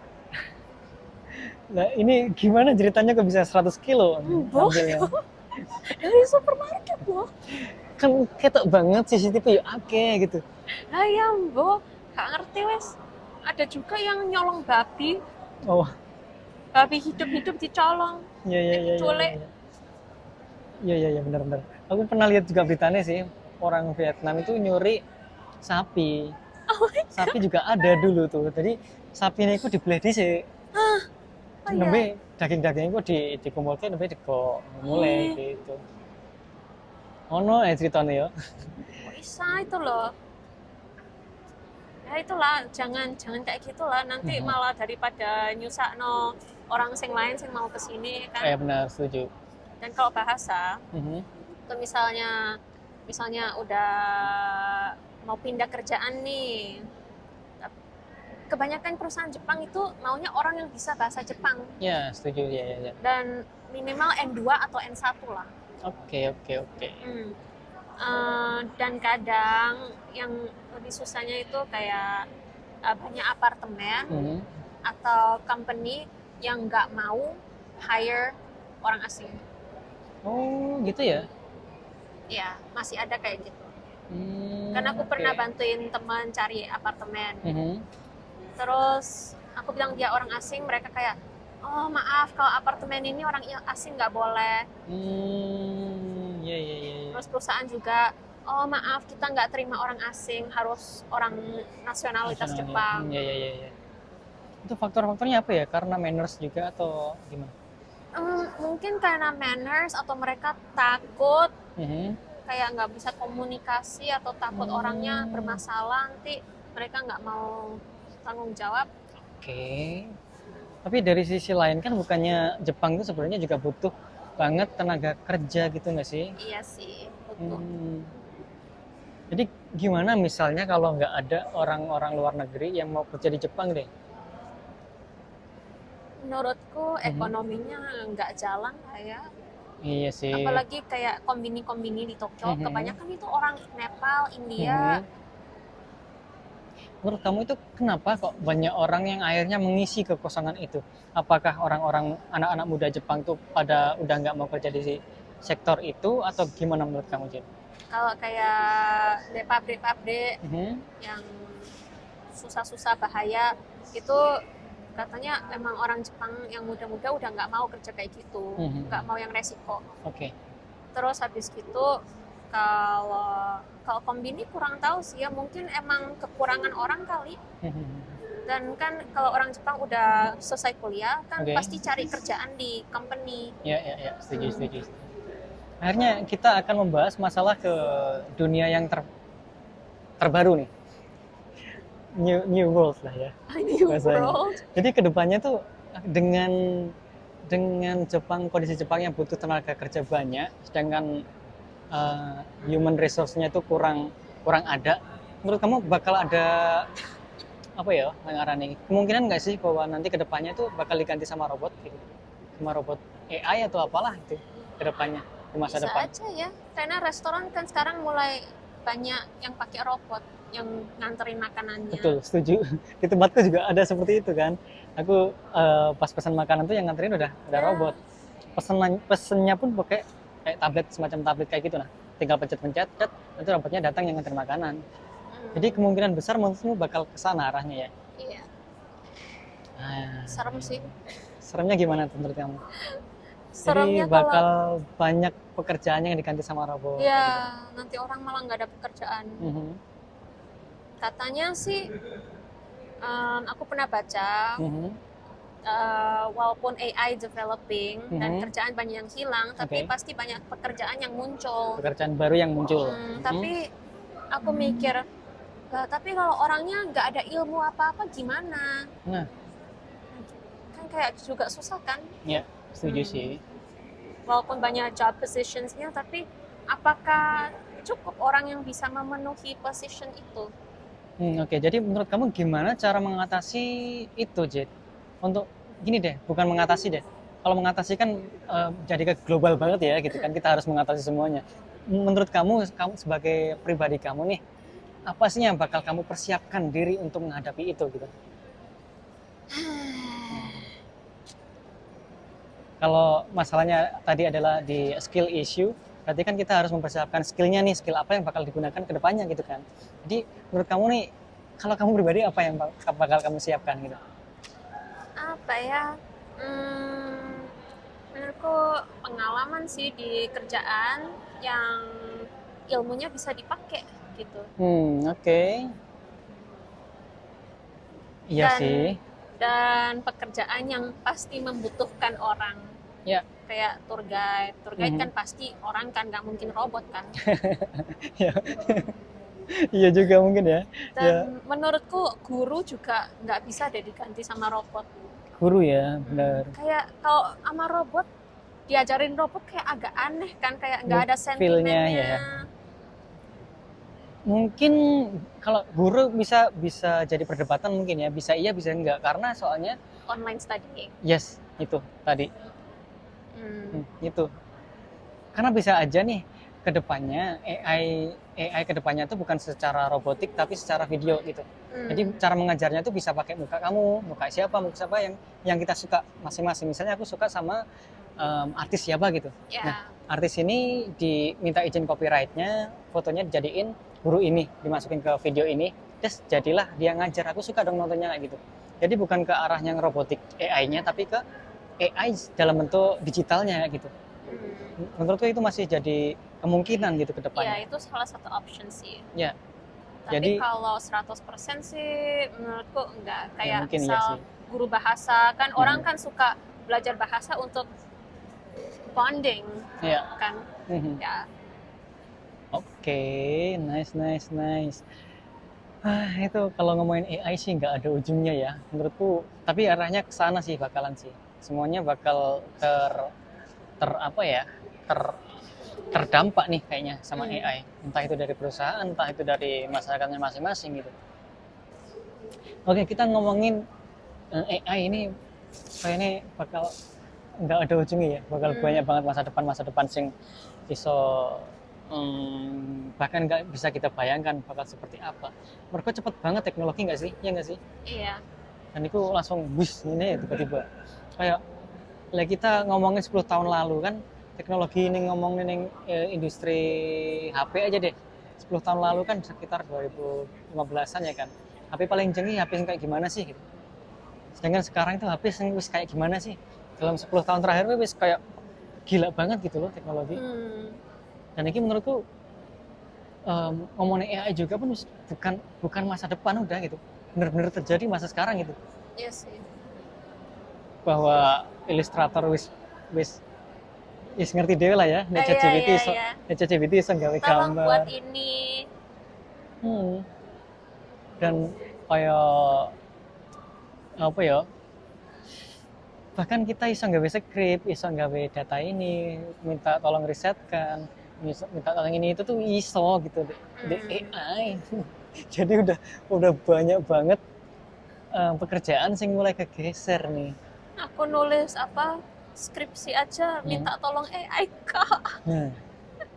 Nah, ini gimana ceritanya kok bisa 100 kilo Mbok. ambilnya? Dari supermarket loh. Kan ketok banget CCTV ya oke gitu. Lah ya mbok, gak ngerti wes. Ada juga yang nyolong babi. Oh, Babi hidup-hidup dicolong. iya. Diculik. Iya benar. Aku pernah lihat juga beritanya sih, orang Vietnam itu nyuri sapi. Oh my God. Sapi juga ada dulu tuh. Jadi sapinya itu dibelah dhisik. Oh iya. Nembe daging-daging itu dikumpulke nembe diko mulai gitu. Ono ceritanya ya. Kok bisa itu loh. Ya itulah, jangan kayak gitulah. Nanti malah daripada nyusakno orang sing lain sing mau kesini kan. Benar, setuju. Dan kalau bahasa, itu misalnya udah mau pindah kerjaan nih, kebanyakan perusahaan Jepang itu maunya orang yang bisa bahasa Jepang. Ya, setuju ya. Dan minimal N2 atau N1 lah. Oke. Dan kadang yang lebih susahnya itu kayak banyak apartemen atau company yang nggak mau hire orang asing. Oh, gitu ya? Ya, masih ada kayak gitu. Karena aku pernah bantuin teman cari apartemen. Terus aku bilang dia orang asing, mereka kayak, oh maaf kalau apartemen ini orang asing nggak boleh. Iya. Terus perusahaan juga, oh maaf kita nggak terima orang asing, harus orang nasionalitas Jepang. Iya. Itu faktor-faktornya apa ya? Karena manners juga atau gimana? Mungkin karena manners atau mereka takut kayak nggak bisa komunikasi atau takut orangnya bermasalah, nanti mereka nggak mau tanggung jawab. Oke. Tapi dari sisi lain kan bukannya Jepang itu sebenarnya juga butuh banget tenaga kerja gitu nggak sih? Iya sih, betul. Jadi gimana misalnya kalau nggak ada orang-orang luar negeri yang mau kerja di Jepang deh? Menurutku ekonominya nggak jalan lah ya. Iya sih. Apalagi kayak kombini di Tokyo, kebanyakan itu orang Nepal, India. Menurut kamu itu kenapa kok banyak orang yang akhirnya mengisi kekosongan itu? Apakah orang-orang anak-anak muda Jepang tuh pada udah nggak mau kerja di sektor itu atau gimana menurut kamu, Jen? Kalau kayak di pabrik-pabrik yang susah-susah bahaya itu katanya emang orang Jepang yang muda-muda udah nggak mau kerja kayak gitu, nggak mau yang resiko. Oke. Terus habis gitu kalau kombini kurang tahu sih ya, mungkin emang kekurangan orang kali. Dan kan kalau orang Jepang udah selesai kuliah kan pasti cari kerjaan di company. Ya, setuju. Akhirnya kita akan membahas masalah ke dunia yang terbaru nih. New world lah ya. New world. Jadi kedepannya tuh dengan Jepang, kondisi Jepang yang butuh tenaga kerja banyak, sedangkan human resource-nya itu kurang ada. Menurut kamu bakal ada apa ya ngarane? Kemungkinan nggak sih bahwa nanti kedepannya itu bakal diganti sama robot gitu, sama robot AI atau apalah itu kedepannya di masa depan? Bisa aja ya, karena restoran kan sekarang mulai banyak yang pakai robot yang nganterin makanannya. Betul, setuju. Di tempatku juga ada seperti itu kan. Aku pas pesan makanan tuh yang nganterin udah robot. Pesennya pun pakai kayak tablet, semacam tablet kayak gitu nah. Tinggal pencet, nanti robotnya datang yang nganterin makanan. Jadi kemungkinan besar menurutmu bakal kesana arahnya ya? Iya. Serem sih. Seremnya gimana menurut kamu? Seremnya jadi bakal banyak pekerjaan yang diganti sama robot. Iya, nanti orang malah nggak ada pekerjaan. Katanya sih, aku pernah baca, walaupun AI developing dan kerjaan banyak yang hilang, tapi pasti banyak pekerjaan yang muncul. Pekerjaan baru yang muncul. Tapi aku mikir, tapi kalau orangnya nggak ada ilmu apa-apa gimana? Nah, kan kayak juga susah kan? Ya, setuju sih. Walaupun banyak job positionsnya, tapi apakah cukup orang yang bisa memenuhi position itu? Oke, jadi menurut kamu gimana cara mengatasi itu, Jet? Untuk gini deh, bukan mengatasi deh. Kalau mengatasi kan jadi ke global banget ya, gitu kan kita harus mengatasi semuanya. menurut kamu sebagai pribadi kamu nih, apa sih yang bakal kamu persiapkan diri untuk menghadapi itu gitu? Kalau masalahnya tadi adalah di skill issue, berarti kan kita harus mempersiapkan skillnya nih, skill apa yang bakal digunakan ke depannya gitu kan. Jadi menurut kamu nih, kalau kamu pribadi apa yang bakal kamu siapkan gitu? Apa ya? Menurutku pengalaman sih di kerjaan yang ilmunya bisa dipakai gitu. Oke. Iya Dan sih. dan pekerjaan yang pasti membutuhkan orang. Ya. Kayak tour guide. Tour guide kan pasti orang kan, nggak mungkin robot kan. Ya. Iya juga mungkin ya. Dan menurutku guru juga nggak bisa deh diganti sama robot. Guru ya, benar. Kayak kalau sama robot, diajarin robot kayak agak aneh kan, kayak nggak ada sentimennya. Ya. Mungkin kalau guru bisa jadi perdebatan mungkin ya, bisa iya bisa enggak, karena soalnya online studying. Yes, itu tadi. Itu. Karena bisa aja nih kedepannya AI kedepannya itu bukan secara robotik tapi secara video gitu. Jadi cara mengajarnya tuh bisa pakai muka kamu, muka siapa yang kita suka masing-masing. Misalnya aku suka sama artis siapa gitu. Yeah. Nah, artis ini diminta izin copyrightnya, fotonya dijadiin guru ini, dimasukin ke video ini, terus jadilah dia ngajar. Aku suka dong nontonnya kayak gitu. Jadi bukan ke arah yang robotik AI-nya, tapi ke AI dalam bentuk digitalnya gitu. Menurutku itu masih jadi kemungkinan gitu ke depannya. Iya, itu salah satu option sih. Ya. Tapi Jadi kalau 100% sih menurutku enggak. Kayak ya misal iya guru bahasa, kan orang kan suka belajar bahasa untuk bonding. Iya. Kan? Ya. Oke, nice. Itu kalau ngomongin AI sih nggak ada ujungnya ya menurutku, tapi arahnya ke sana sih bakalan sih. Semuanya bakal terdampak nih kayaknya sama AI. Entah itu dari perusahaan, entah itu dari masyarakatnya masing-masing gitu. Oke, kita ngomongin AI ini kayaknya bakal nggak ada ujungnya ya, bakal banyak banget masa depan sing iso bahkan nggak bisa kita bayangkan bakal seperti apa. Mereka cepet banget teknologi nggak sih? Ya nggak sih? Iya. Dan itu langsung bus ini ya tiba-tiba. Kayak kita ngomongin 10 tahun lalu kan, teknologi ini ngomongin industri HP aja deh. 10 tahun lalu kan sekitar 2015-an ya kan. HP paling jengih HP yang kayak gimana sih gitu. Sedangkan sekarang itu HP yang kayak gimana sih? Dalam 10 tahun terakhir wis kayak gila banget gitu loh teknologi. Dan ini menurutku ngomongin AI juga pun bukan masa depan udah gitu, benar-benar terjadi masa sekarang gitu. Iya sih. Bahwa Illustrator wis ngerti dewe lah ya, ChatGPT iso gawe gambar. Tolong buat ini. Dan kayak apa ya? Bahkan kita iso gawe script, iso gawe data ini, minta tolong risetkan, minta tolong ini itu tuh iso gitu di AI. Jadi udah banyak banget pekerjaan sing mulai kegeser nih. Aku nulis skripsi aja minta tolong AI kak. Nah,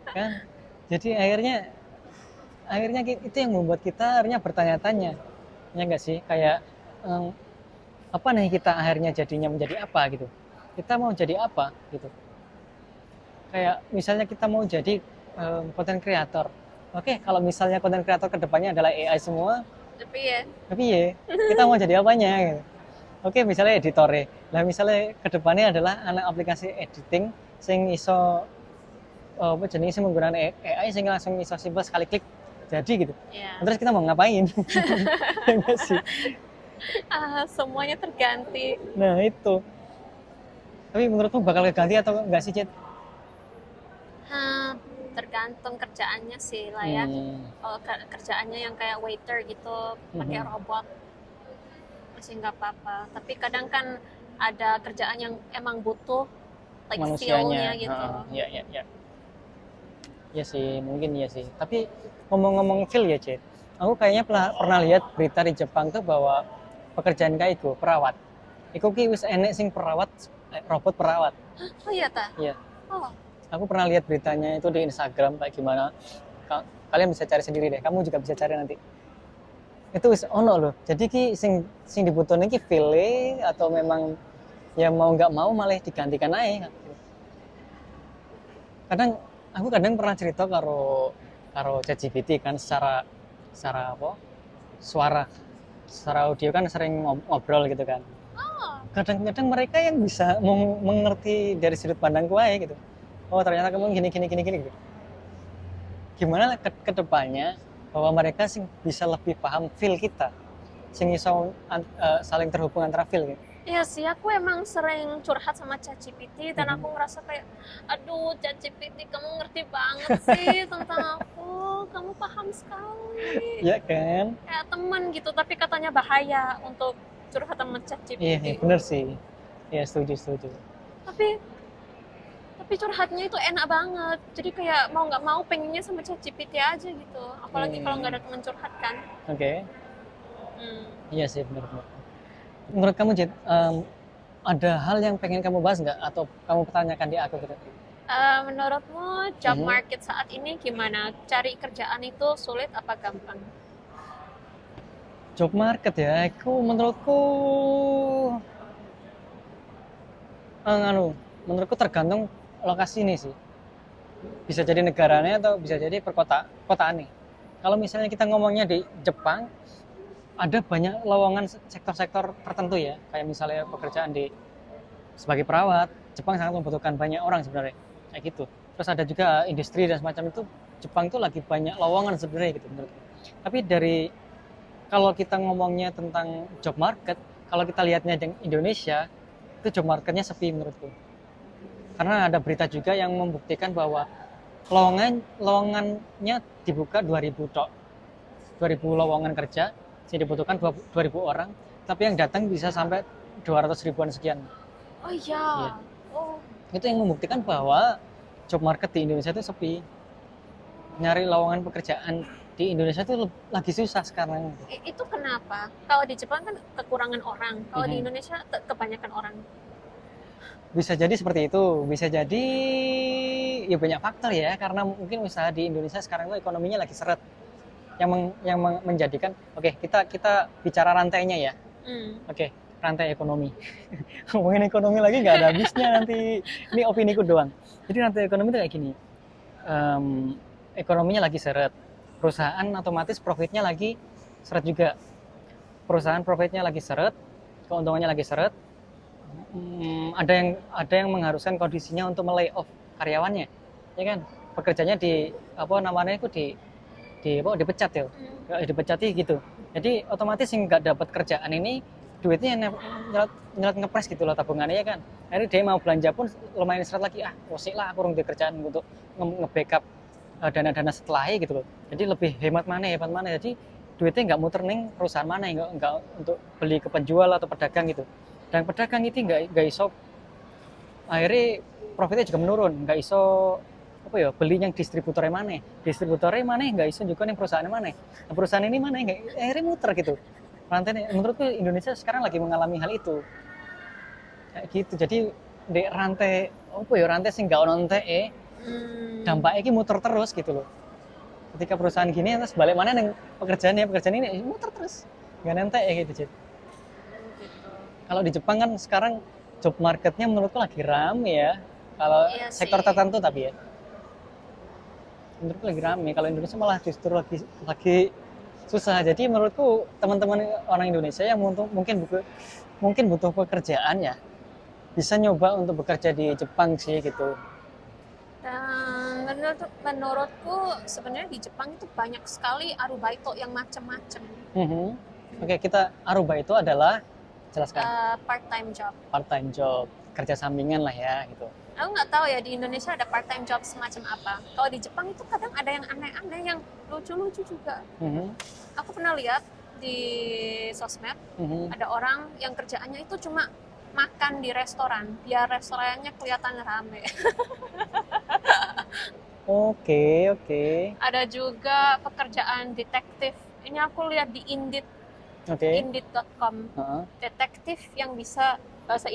kan jadi akhirnya itu yang membuat kita akhirnya bertanya-tanya, ya nggak sih, kayak apa nih kita akhirnya jadinya menjadi apa gitu, kita mau jadi apa gitu. Kayak misalnya kita mau jadi content creator. Oke, kalau misalnya content creator kedepannya adalah AI semua, tapi ya kita mau jadi apanya gitu. Oke, misalnya editor ya. Lah misalnya kedepannya adalah anak aplikasi editing sing iso apa jenis menggunakan AI sing langsung iso simpel sekali klik jadi gitu. Terus kita mau ngapain? Enggak sih. Semuanya terganti. Nah itu. Tapi menurutmu bakal keganti atau enggak sih, Cid? Tergantung kerjaannya sih lah ya. Kalau kerjaannya yang kayak waiter gitu pakai robot masih nggak apa-apa. Tapi kadang kan ada kerjaan yang emang butuh feel-nya gitu. Iya. Ya sih, mungkin ya sih. Tapi ngomong-ngomong feel ya, Cid. Aku kayaknya pernah lihat berita di Jepang tuh bahwa pekerjaan kayak iku perawat. Iku ki wis enek sing robot perawat. Oh iya ta? Iya. Oh. aku pernah lihat beritanya itu di Instagram kayak gimana. Kalian bisa cari sendiri deh, kamu juga bisa cari nanti. Itu wis ono loh. Jadi ki sing dibutuhne ki file atau memang ya mau nggak mau malah digantikan aja. Aku kadang pernah cerita karo ChatGPT kan secara apa? Secara audio kan sering ngobrol gitu kan. Oh, Kadang-kadang mereka yang bisa mengerti dari sudut pandangku aja gitu. Oh ternyata kamu gini gitu. Gimana ke depannya bahwa mereka sing bisa lebih paham feel kita, sing iso saling terhubung antara feel gitu. iya sih, aku emang sering curhat sama ChatGPT dan aku ngerasa kayak, aduh ChatGPT kamu ngerti banget sih tentang aku, kamu paham sekali. Iya kan? Kayak teman gitu, tapi katanya bahaya untuk curhat sama Iya, ChatGPT. bener sih. Iya, setuju. Tapi curhatnya itu enak banget. Jadi kayak mau nggak mau pengennya sama ChatGPT aja gitu. Apalagi kalau nggak ada teman curhat kan. Oke. Hmm. Iya sih, bener. Menurut kamu, Jit, ada hal yang pengen kamu bahas nggak atau kamu pertanyakan di aku gitu? Menurutmu job market saat ini gimana? Cari kerjaan itu sulit apa gampang? Job market ya, menurutku menurutku tergantung lokasi ini sih. Bisa jadi negaranya atau bisa jadi perkotaan nih. Kalau misalnya kita ngomongnya di Jepang, ada banyak lowongan sektor-sektor tertentu ya, kayak misalnya pekerjaan sebagai perawat. Jepang sangat membutuhkan banyak orang sebenarnya, kayak gitu. Terus ada juga industri dan semacam itu. Jepang itu lagi banyak lowongan sebenarnya gitu menurutku. Tapi kalau kita ngomongnya tentang job market, kalau kita lihatnya di Indonesia, itu job marketnya sepi menurutku. Karena ada berita juga yang membuktikan bahwa lowongannya dibuka 2000 tok. 2000 lowongan kerja, yang dibutuhkan 2000 orang, tapi yang datang bisa sampai 200 ribuan sekian. Oh iya. Iya. Oh. Itu yang membuktikan bahwa job market di Indonesia itu sepi. Nyari lowongan pekerjaan di Indonesia itu lagi susah sekarang. Itu kenapa? Kalau di Jepang kan kekurangan orang, kalau di Indonesia kebanyakan orang. Bisa jadi seperti itu, bisa jadi ya banyak faktor ya, karena mungkin usaha di Indonesia sekarang itu ekonominya lagi seret. Yang menjadikan, oke, kita bicara rantainya ya. Oke, rantai ekonomi. Ngomongin ekonomi lagi nggak ada habisnya nanti. Ini opini ku doang. Jadi rantai ekonomi itu kayak gini. Ekonominya lagi seret. Perusahaan otomatis profitnya lagi seret juga. Perusahaan profitnya lagi seret, keuntungannya lagi seret. Ada yang mengharuskan kondisinya untuk melay off karyawannya, ya kan? Pekerjanya dipecat ya, dipecati gitu. Jadi otomatis yang nggak dapat kerjaan ini duitnya nyelat ngepres gitu loh tabungannya, ya kan. Akhirnya dia mau belanja pun lumayan seret lagi, wasik lah aku rung di kerjaan untuk nge-backup dana-dana setelahnya gitu loh. Jadi lebih hemat mana. Jadi duitnya nggak muter ning perusahaan mana, nggak untuk beli ke penjual atau pedagang gitu. Dan pedagang itu nggak iso, akhirnya profitnya juga menurun, nggak iso beli yang distributornya mana nggak iso juga nih perusahaan mana. Nah, perusahaan ini mana nggak, akhirnya muter gitu rantainya. Menurutku Indonesia sekarang lagi mengalami hal itu kayak gitu. Jadi di rantai sing nggak ono dampaknya ini muter terus gitu loh. Ketika perusahaan gini terus balik mana yang pekerjaan ini muter terus nggak nente gitu. Kalau di Jepang kan sekarang job marketnya menurutku lagi rame ya. Kalau Iya sektor sih. tertentu tapi ya. Menurutku lagi rame. Kalau Indonesia malah justru lagi susah. Jadi menurutku teman-teman orang Indonesia yang mungkin butuh pekerjaan ya, bisa nyoba untuk bekerja di Jepang sih gitu. Dan menurutku sebenarnya di Jepang itu banyak sekali arubaito yang macam-macam. Oke, aruba itu adalah jelaskan. Part-time job, kerja sampingan lah ya gitu. Aku nggak tahu ya di Indonesia ada part-time job semacam apa. Kalau di Jepang itu kadang ada yang aneh-aneh, yang lucu-lucu juga. Aku pernah lihat di sosmed, ada orang yang kerjaannya itu cuma makan di restoran, biar restorannya kelihatan rame. Oke. Ada juga pekerjaan detektif. Ini aku lihat di Indeed.com. Detektif yang bisa bahasa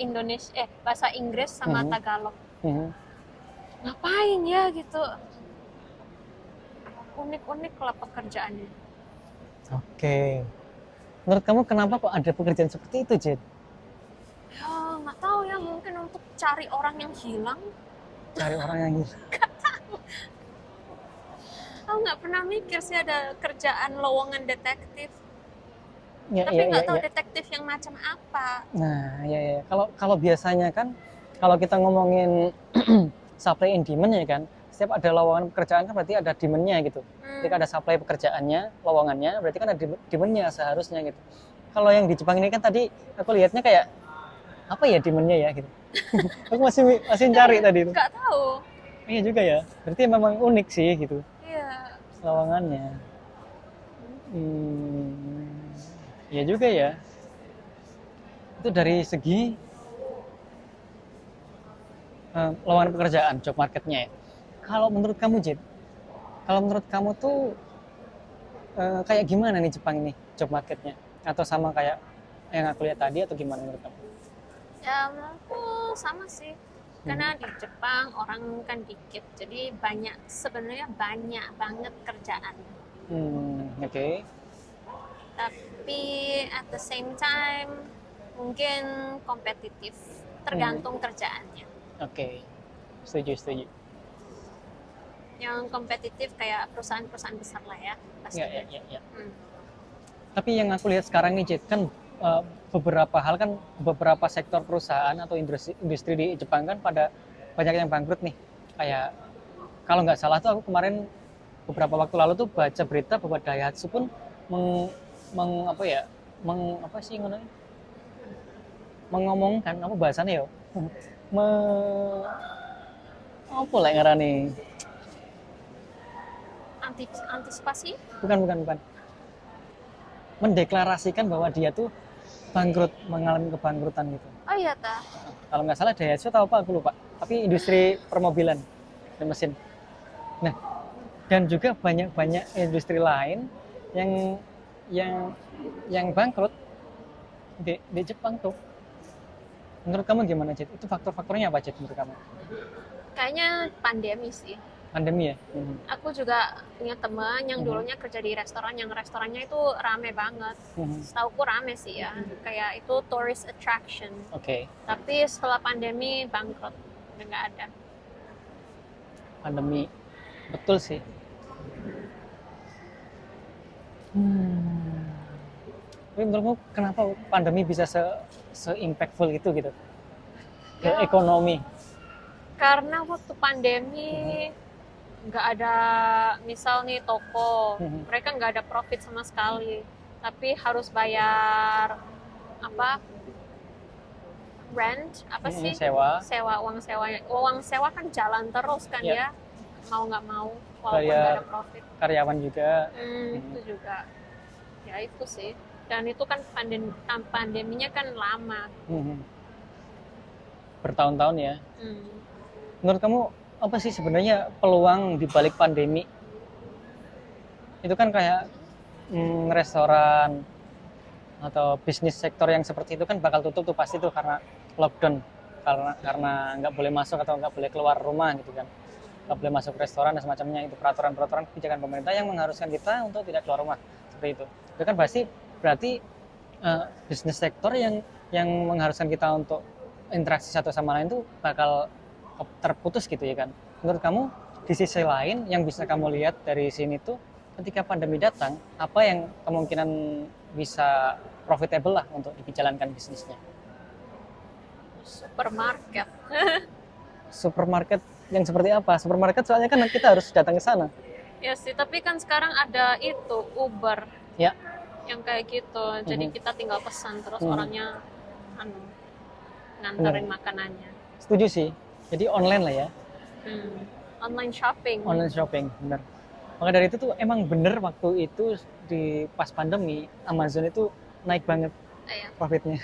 Inggris sama Tagalog. ngapain ya gitu. Unik-unik lah pekerjaannya. Oke. Menurut kamu kenapa kok ada pekerjaan seperti itu, Jen? Ya nggak tahu ya, mungkin untuk cari orang yang hilang. Cari orang yang Aku nggak pernah mikir sih ada kerjaan lowongan detektif. ya, Tapi nggak tahu ya. detektif yang macam apa. Nah, ya. Kalau biasanya kan, kalau kita ngomongin supply and demand ya kan, setiap ada lowongan pekerjaan kan berarti ada demand-nya gitu. Ketika ada supply pekerjaannya, lowongannya, berarti kan ada demand-nya seharusnya gitu. Kalau yang di Jepang ini kan tadi aku lihatnya kayak apa ya demand-nya ya gitu. Aku masih cari tadi itu. Nggak tahu. Iya juga ya. Berarti memang unik sih gitu Iya. lowongannya. Iya juga ya. Itu dari segi lowongan pekerjaan, job marketnya ya. Kalau menurut kamu, Jit, kalau menurut kamu tuh kayak gimana nih Jepang ini job marketnya? Atau sama kayak yang aku lihat tadi atau gimana menurut kamu? Ya menurutku sama sih. Karena di Jepang orang kan dikit, jadi sebenarnya banyak banget kerjaan. Oke. Tapi at the same time mungkin kompetitif, tergantung kerjaannya. Oke. Setuju. Yang kompetitif kayak perusahaan-perusahaan besar lah ya pasti. Ya. Tapi yang aku lihat sekarang nih, Jit, kan beberapa sektor perusahaan atau industri di Jepang kan pada banyak yang bangkrut nih. Kayak kalau nggak salah tuh aku kemarin beberapa waktu lalu tuh baca berita bahwa Daihatsu pun mengomongkan apa bahasannya ya? Apa lah ngarani? Antisipasi? Bukan. Mendeklarasikan bahwa dia tuh bangkrut, mengalami kebangkrutan gitu. Oh iya ta. Kalau nggak salah Daihatsu atau apa aku lupa. Tapi industri permobilan dan mesin. Nah, dan juga banyak industri lain yang bangkrut di Jepang tuh. Menurut kamu gimana, Cid? Itu faktor-faktornya apa, Cid, menurut kamu? Kayaknya pandemi sih. Pandemi ya? Aku juga punya teman yang dulunya kerja di restoran, yang restorannya itu rame banget. Setauku rame sih ya, kayak itu tourist attraction. Oke. Tapi setelah pandemi bangkrut, udah nggak ada. Pandemi, betul sih. Tapi menurutmu kenapa pandemi bisa se-impactful itu gitu ke ekonomi? Karena waktu pandemi nggak ada, misal nih toko, mereka nggak ada profit sama sekali, tapi harus bayar rent sih? Sewa. Uang sewa kan jalan terus kan ya, mau nggak mau walaupun nggak ada profit. Karyawan juga. Itu juga, ya itu sih. Dan itu kan pandeminya kan lama. Bertahun-tahun ya. Menurut kamu apa sih sebenarnya peluang di balik pandemi? Itu kan kayak restoran atau bisnis sektor yang seperti itu kan bakal tutup tuh pasti tuh karena lockdown, karena nggak boleh masuk atau nggak boleh keluar rumah gitu kan, nggak boleh masuk restoran dan semacamnya. Itu peraturan kebijakan pemerintah yang mengharuskan kita untuk tidak keluar rumah seperti itu. Itu kan berarti bisnis sektor yang mengharuskan kita untuk interaksi satu sama lain tuh bakal terputus gitu ya kan. Menurut kamu di sisi lain yang bisa kamu lihat dari sini tuh ketika pandemi datang, apa yang kemungkinan bisa profitable lah untuk dijalankan bisnisnya? Supermarket yang seperti apa? Supermarket soalnya kan kita harus datang ke sana. Ya sih, tapi kan sekarang ada itu Uber. Ya. Yang kayak gitu. Jadi kita tinggal pesan terus orangnya nganterin makanannya. Setuju sih. Jadi online lah ya. Online shopping, bener. Maka dari itu tuh emang bener waktu itu di pas pandemi Amazon itu naik banget profitnya.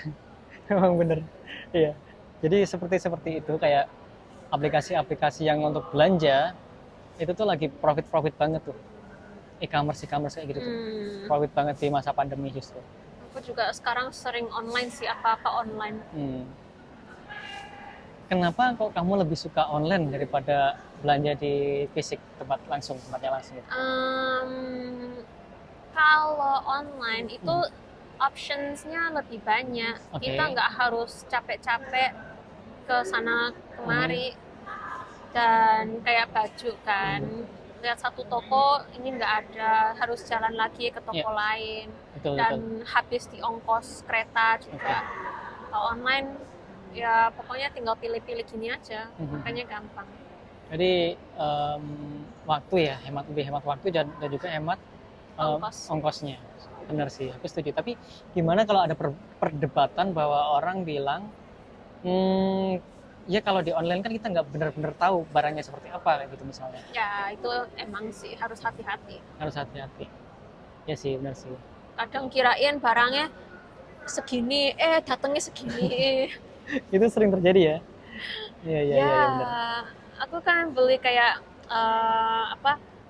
Emang bener. Iya. Jadi seperti itu kayak aplikasi-aplikasi yang untuk belanja itu tuh lagi profit banget tuh. E-commerce kayak gitu tuh. Profit banget di masa pandemi justru. Aku juga sekarang sering online sih, apa-apa online. kenapa kok kamu lebih suka online daripada belanja di fisik tempatnya langsung gitu? Kalau online itu optionsnya lebih banyak. Oke. Kita nggak harus capek-capek ke sana kemari. Dan kayak baju kan, lihat satu toko ini nggak ada, harus jalan lagi ke toko lain. Betul, Dan betul. habis di ongkos kereta juga. Kalau online ya pokoknya tinggal pilih-pilih gini aja, makanya gampang. Jadi waktu ya, lebih hemat waktu dan juga hemat ongkosnya. Benar sih, aku setuju. Tapi gimana kalau ada perdebatan bahwa orang bilang, ya kalau di online kan kita nggak benar-benar tahu barangnya seperti apa kayak gitu misalnya. Ya itu emang sih harus hati-hati. Harus hati-hati. Ya sih, benar sih. Kadang kirain barangnya segini, datangnya segini. Itu sering terjadi ya? Iya, benar. Aku kan beli kayak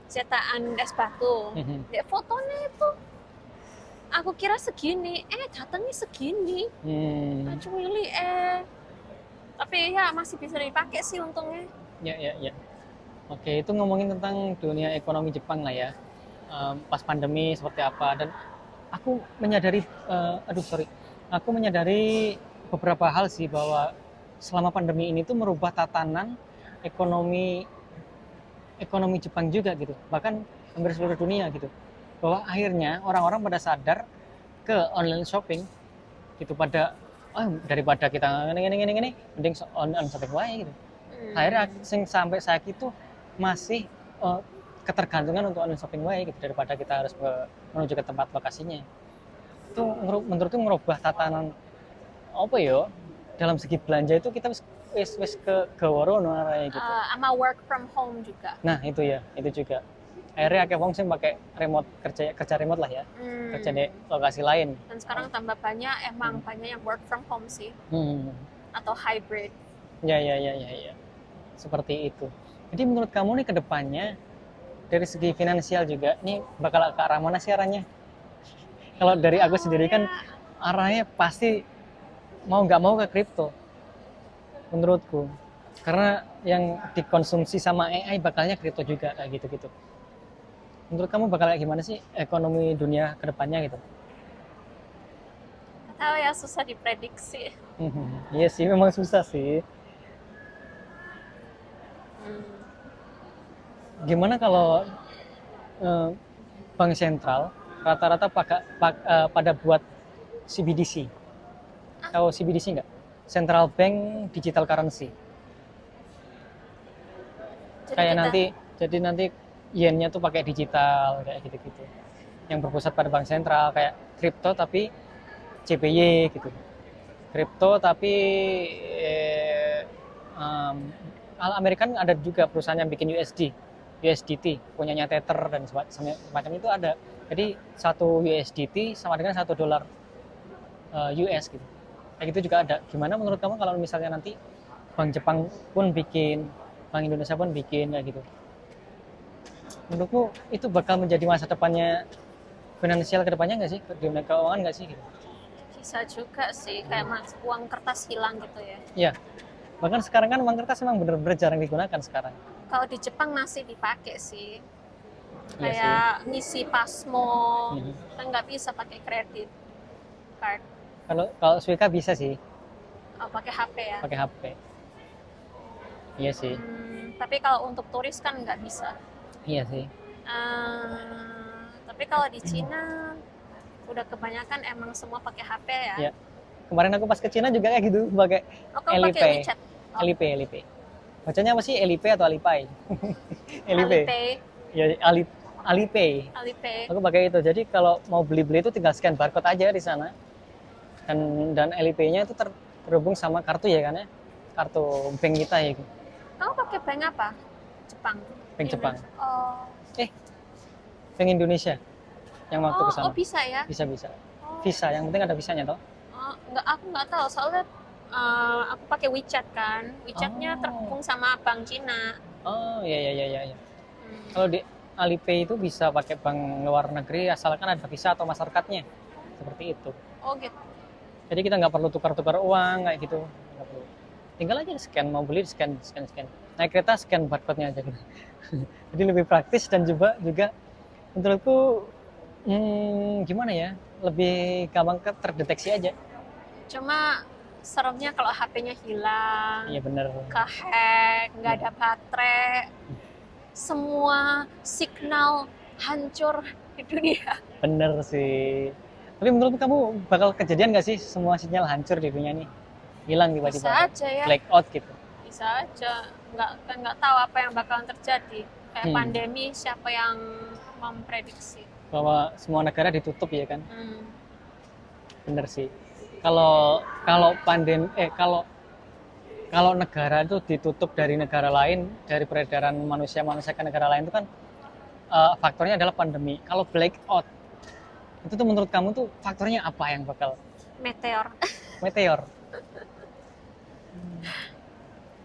cetakan es batu. Fotonya itu aku kira segini, datangnya segini. Cuili tapi ya masih bisa dipakai sih untungnya. Ya. Oke, itu ngomongin tentang dunia ekonomi Jepang lah ya. Pas pandemi seperti apa, dan aku menyadari aku menyadari beberapa hal sih, bahwa selama pandemi ini tuh merubah tatanan ekonomi Jepang juga gitu, bahkan hampir seluruh dunia gitu, bahwa akhirnya orang-orang pada sadar ke online shopping gitu, daripada kita ini mending online shopping wae gitu. Akhirnya sampai saat itu masih ketergantungan untuk online shopping wae gitu, daripada kita harus menuju ke tempat lokasinya. Itu menurutku merubah tatanan apa ya, dalam segi belanja itu kita wis ke worono arahnya gitu. Sama work from home juga. Nah itu juga. Akhirnya kayak wong sih pakai remote, kerja remote lah ya, kerja di lokasi lain. Dan sekarang tambah banyak banyak yang work from home sih, atau hybrid. Ya, seperti itu. Jadi menurut kamu nih ke depannya dari segi finansial juga nih bakal ke arah mana sih arahnya? Kalau dari aku sendiri kan arahnya pasti mau nggak mau ke kripto menurutku, karena yang dikonsumsi sama AI bakalnya kripto juga kayak gitu. Menurut kamu bakal kayak gimana sih ekonomi dunia ke depannya gitu? Nggak tahu ya, susah diprediksi. Iya sih, memang susah sih. Gimana kalau bank sentral rata-rata pada buat CBDC? Tahu CBDC nggak? Central Bank Digital Currency. Jadi nanti yennya tuh pakai digital kayak gitu-gitu. Yang berpusat pada bank sentral, kayak kripto tapi CBY gitu. Kripto tapi Amerika ada juga perusahaan yang bikin USDT, punyanya Tether dan semacam itu ada. Jadi satu USDT sama dengan $1 US gitu. Kayak gitu juga ada. Gimana menurut kamu kalau misalnya nanti Bank Jepang pun bikin, Bank Indonesia pun bikin kayak gitu? Menurutmu itu bakal menjadi masa depannya finansial ke depannya nggak sih? Dunia keuangan nggak sih? Gitu? Bisa juga sih, kayak uang kertas hilang gitu ya. Iya. Bahkan sekarang kan uang kertas memang benar-benar jarang digunakan sekarang. Kalau di Jepang masih dipakai sih. Iya kayak ngisi pasmo, kan nggak bisa pakai kredit card. Kalau Suika bisa sih. Pakai HP ya? Pakai HP. Iya sih. Tapi kalau untuk turis kan nggak bisa. Iya sih. Tapi kalau di Cina udah kebanyakan emang semua pakai HP ya. Iya. Kemarin aku pas ke Cina juga kayak gitu, pakai Alipay. WeChat. Alipay. Bacanya apa sih? Alipay atau Alipay? Alipay. Ya, Alipay. Aku pakai itu. Jadi kalau mau beli itu tinggal scan barcode aja di sana. Dan Alipay-nya itu terhubung sama kartu ya kan ya? Kartu bank kita ya. Kamu pakai bank apa? Jepang. Bank Jepang. Oh. Bank Indonesia. Yang waktu ke sana. Oh, bisa ya? Bisa. Visa, yang penting ada visanya toh. Aku nggak tahu, soalnya aku pakai WeChat kan. WeChat-nya terhubung sama bank Cina. Oh, iya. Kalau di Alipay itu bisa pakai bank luar negeri asalkan ada visa atau Mastercard-nya. Seperti itu. Oh gitu. Jadi kita nggak perlu tukar-tukar uang kayak gitu. Nggak perlu. tinggal aja scan, mau beli scan. Naik kereta scan barcode-nya aja gitu. Jadi lebih praktis dan juga menurutku gimana ya, lebih gampang terdeteksi aja. Cuma seremnya kalau HP-nya hilang, Iya bener. kehack, nggak ada baterai, semua signal hancur di dunia. Bener sih. Tapi menurut kamu bakal kejadian nggak sih semua sinyal hancur di dunia ini, hilang Bisa tiba-tiba, aja ya, blackout gitu? bisa aja. Nggak tahu apa yang bakalan terjadi. Kayak pandemi, siapa yang memprediksi? Bahwa semua negara ditutup ya kan? Bener sih. Kalau pandemi, kalau negara itu ditutup dari negara lain, dari peredaran manusia ke negara lain itu kan faktornya adalah pandemi. Kalau blackout itu tuh menurut kamu tuh faktornya apa yang bakal? Meteor.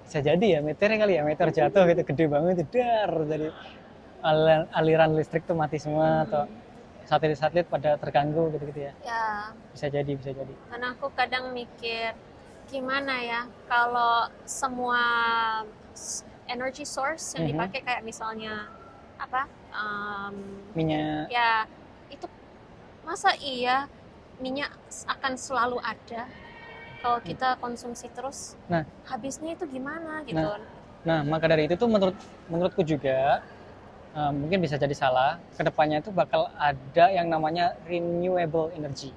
Bisa jadi ya meteor kali ya, meteor jatuh gitu gede banget, dar, jadi aliran listrik tuh mati semua atau satelit pada terganggu gitu ya. Ya. Bisa jadi. Karena aku kadang mikir gimana ya kalau semua energy source yang dipakai kayak misalnya apa minyak, ya itu masa iya minyak akan selalu ada kalau kita konsumsi terus. Nah, habisnya itu gimana gitu. Nah, maka dari itu tuh menurutku juga mungkin bisa jadi salah. Kedepannya itu bakal ada yang namanya renewable energy,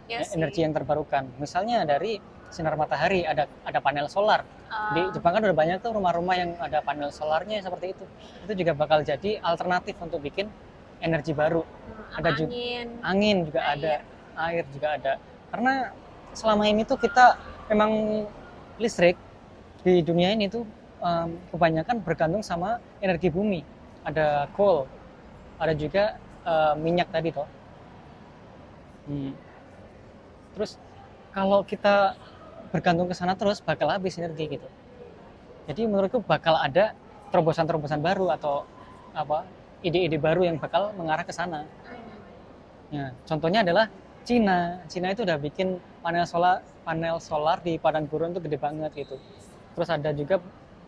energi yang terbarukan. Misalnya dari sinar matahari, ada panel solar. Di Jepang kan udah banyak tuh rumah-rumah yang ada panel solarnya seperti itu. Itu juga bakal jadi alternatif untuk bikin energi baru. Ada juga angin juga ada, air juga ada. Karena selama ini tuh kita memang listrik di dunia ini tuh kebanyakan bergantung sama energi bumi. Ada coal, ada juga minyak tadi toh. Terus kalau kita bergantung ke sana terus bakal habis energi gitu. Jadi menurutku bakal ada terobosan-terobosan baru atau ide-ide baru yang bakal mengarah ke sana. Ya, contohnya adalah Cina itu udah bikin panel solar di padang gurun tuh gede banget gitu. Terus ada juga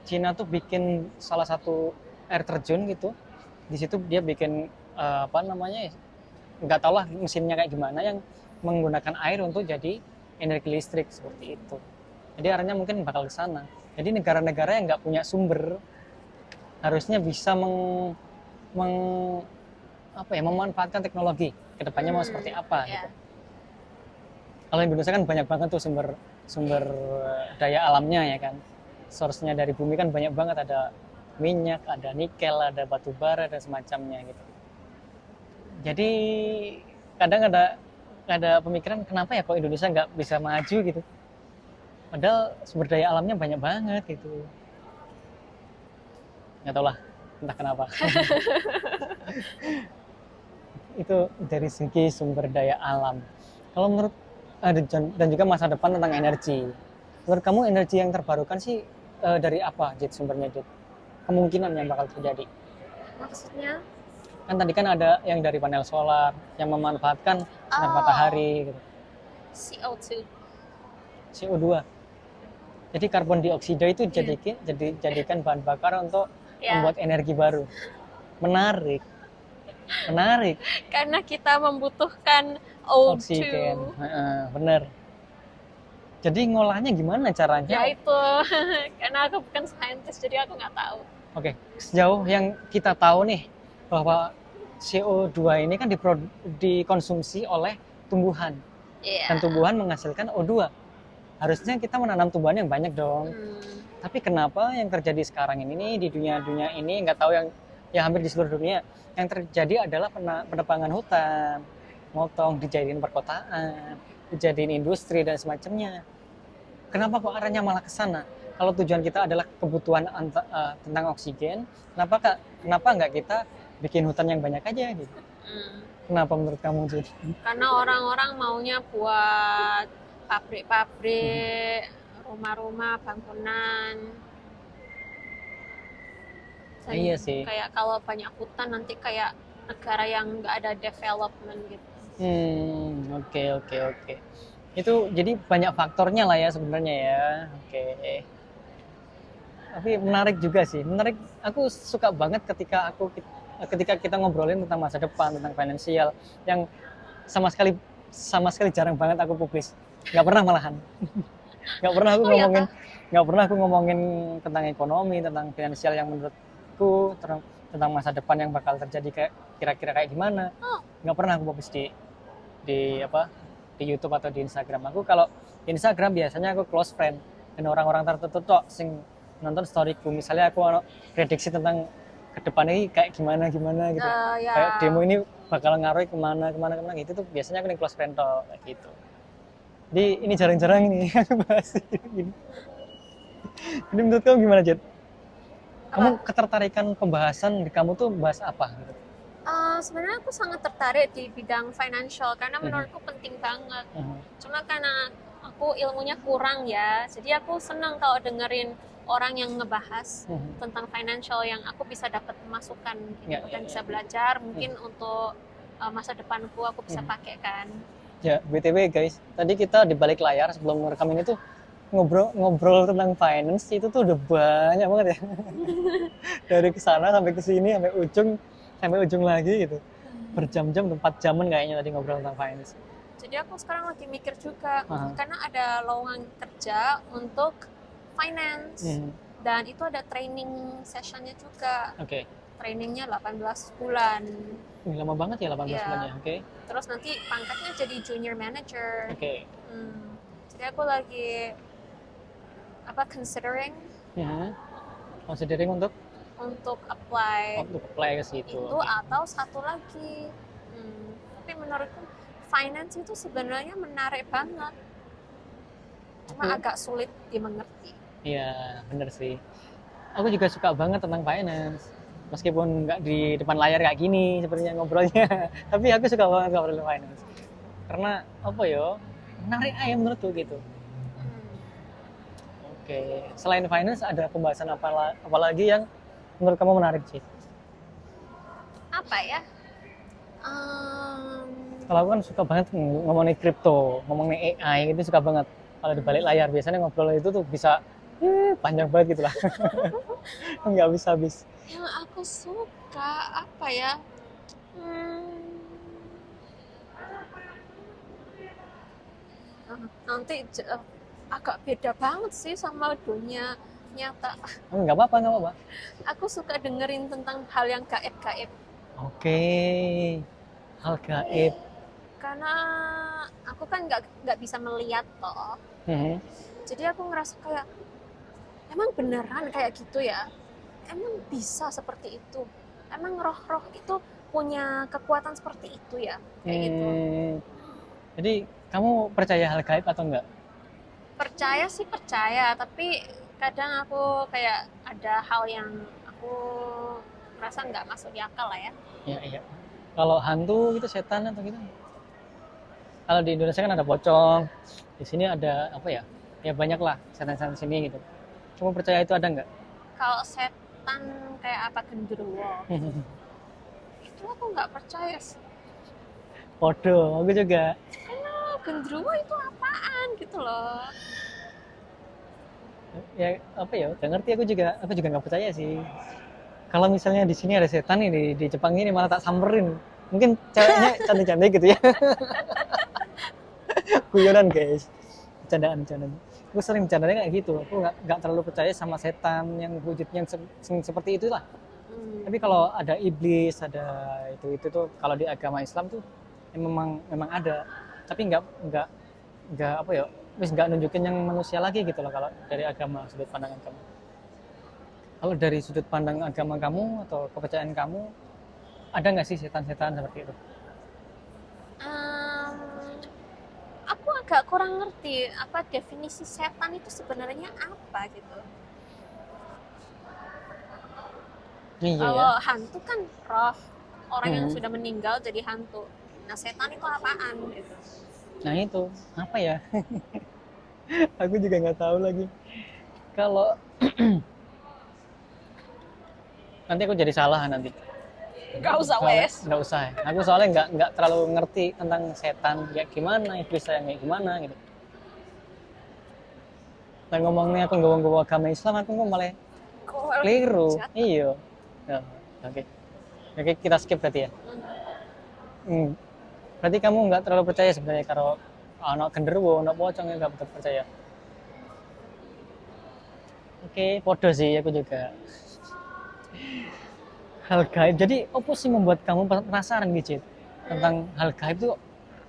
Cina tuh bikin salah satu air terjun gitu. Di situ dia bikin nggak tahu lah mesinnya kayak gimana yang menggunakan air untuk jadi energi listrik seperti itu. Jadi arahnya mungkin bakal ke sana. Jadi negara-negara yang nggak punya sumber harusnya bisa memanfaatkan teknologi. Kedepannya mau seperti apa gitu. Kalau Indonesia kan banyak banget tuh sumber daya alamnya ya kan. Source-nya dari bumi kan banyak banget, ada minyak, ada nikel, ada batu bara dan semacamnya gitu. Jadi kadang ada pemikiran kenapa ya kok Indonesia nggak bisa maju gitu. Padahal sumber daya alamnya banyak banget gitu. Nggak tahu lah, entah kenapa. Itu dari segi sumber daya alam. Kalau menurut dan juga masa depan tentang energi. Menurut kamu energi yang terbarukan sih dari apa sumbernya, Dit? Kemungkinan yang bakal terjadi. Maksudnya? Kan tadi kan ada yang dari panel solar yang memanfaatkan sinar matahari gitu. CO2. Jadi karbon dioksida itu jadikan bahan bakar untuk membuat energi baru. Menarik. Karena kita membutuhkan O2. Oksigen. Bener. Jadi ngolahnya gimana caranya? Ya itu, karena aku bukan saintis jadi aku nggak tahu. Oke, sejauh yang kita tahu nih bahwa CO2 ini kan dikonsumsi oleh tumbuhan. Dan tumbuhan menghasilkan O2. Harusnya kita menanam tumbuhan yang banyak dong. Tapi kenapa yang terjadi sekarang ini di dunia ini, nggak tahu yang hampir di seluruh dunia, yang terjadi adalah penebangan hutan, motong, dijadiin perkotaan, dijadiin industri dan semacamnya. Kenapa kok arahnya malah ke sana? Kalau tujuan kita adalah kebutuhan tentang oksigen, kenapa nggak kita bikin hutan yang banyak aja gitu? Kenapa menurut kamu, Jud? Karena orang-orang maunya buat pabrik-pabrik, rumah-rumah, bangunan. Iya sih. Kayak kalau banyak hutan nanti kayak negara yang nggak ada development gitu. Oke. Itu jadi banyak faktornya lah ya sebenarnya ya. Oke. Tapi menarik juga sih. Menarik. Aku suka banget ketika kita ngobrolin tentang masa depan, tentang finansial yang sama sekali jarang banget aku publis. Nggak pernah malahan. nggak pernah aku Oh ya ngomongin kak? nggak pernah aku ngomongin tentang ekonomi, tentang finansial yang menurutku tentang masa depan yang bakal terjadi kayak kira-kira kayak gimana. Oh, Nggak pernah aku publis di apa di YouTube atau di Instagram. Aku kalau di Instagram biasanya aku close friend dan orang-orang tertentu tok sing nonton storyku. Misalnya aku prediksi tentang ke depan ini kayak gimana gitu. ya. Kayak demo ini bakal ngaruh kemana gitu tuh biasanya aku nih close friend tok kayak gitu. Jadi ini jarang-jarang ini aku bahas gini. Jadi menurut kamu gimana, Jet? Kamu ketertarikan pembahasan di kamu tuh bahas apa gitu? Sebenarnya aku sangat tertarik di bidang financial karena menurutku penting banget. Cuma karena aku ilmunya kurang ya, jadi aku senang kalau dengerin orang yang ngebahas tentang financial yang aku bisa dapat masukan gitu, dan bisa belajar mungkin untuk masa depanku aku bisa pakai kan. Ya, BTW guys, tadi kita di balik layar sebelum merekam ini tuh ngobrol tentang finance itu tuh udah banyak banget ya. Dari kesana sampai ke sini sampai ujung lagi gitu. Berjam-jam, 4 jaman kayaknya tadi ngobrol tentang finance. Jadi aku sekarang lagi mikir juga karena ada lowongan kerja untuk finance dan itu ada training sessionnya juga. Oke. Trainingnya 18 bulan. Lama banget ya 18 bulan ya. Oke. Terus nanti pangkatnya jadi junior manager. Oke. Jadi aku lagi considering untuk apply ke situ. Itu atau satu lagi. Tapi menurutku finance itu sebenarnya menarik banget. Cuma agak sulit dimengerti. Iya, bener sih. Aku juga suka banget tentang finance. Meskipun nggak di depan layar kayak gini sepertinya ngobrolnya. Tapi aku suka banget ngobrolin finance. Karena apa ya? Menarik aja menurutku gitu. Oke. Selain finance ada pembahasan apa lagi yang menurut kamu menarik sih? Apa ya? Kalau aku kan suka banget ngomongin kripto, ngomongin AI itu suka banget. Kalau di balik layar biasanya ngobrol itu tuh bisa panjang banget gitu lah. Nggak habis-habis. Yang aku suka apa ya? Nanti agak beda banget sih sama dunia nyata. Nggak apa-apa. Aku suka dengerin tentang hal yang gaib-gaib. Oke, hal gaib. Karena aku kan nggak bisa melihat toh. Jadi aku ngerasa kayak emang beneran kayak gitu ya? Emang bisa seperti itu? Emang roh-roh itu punya kekuatan seperti itu ya? Kayak gitu. Jadi kamu percaya hal gaib atau enggak? Percaya sih percaya, tapi kadang aku kayak ada hal yang aku merasa nggak masuk di akal lah ya. Iya. Kalau hantu gitu setan atau gitu? Kalau di Indonesia kan ada pocong, di sini ada apa ya? Ya banyak lah setan-setan sini gitu. Kamu percaya itu ada nggak? Kalau setan kayak apa genderuwo, itu aku nggak percaya sih. Bodoh, aku juga. Genderuwo itu apaan gitu loh. Ya apa ya? Gak ngerti aku juga nggak percaya sih. Kalau misalnya di sini ada setan nih di Jepang ini malah tak samperin. Mungkin ceweknya cantik-cantik gitu ya. Guyonan guys, bercandaan. Aku sering bercandanya kayak gitu. Aku nggak terlalu percaya sama setan yang wujudnya seperti itu lah. Tapi kalau ada iblis, ada itu tuh kalau di agama Islam tuh memang ada. Tapi nggak apa ya, nggak nunjukin yang manusia lagi gitu loh kalau dari agama sudut pandangan kamu. Kalau dari sudut pandang agama kamu atau kepercayaan kamu, ada nggak sih setan-setan seperti itu? Aku agak kurang ngerti apa definisi setan itu sebenarnya apa gitu. Kalau hantu kan roh orang yang sudah meninggal jadi hantu. Nah setan itu apaan gitu? Nah itu apa ya? Aku juga nggak tahu lagi. Kalau nanti aku jadi salah nanti. Gak usah wes. Nggak usah ya. Aku soalnya nggak terlalu ngerti tentang setan kayak gimana, iblis yang kayak gimana gitu. Dan ngomongnya aku ngomong agama Islam, aku ngomong malah keliru. Iya. Ya, oke. Oke, kita skip berarti ya. Berarti kamu nggak terlalu percaya sebenarnya kalau anak genderuwo, anak pocong ya nggak betul percaya. Oke, podo sih aku juga. Hal gaib. Jadi apa sih membuat kamu penasaran gitu tentang hal gaib itu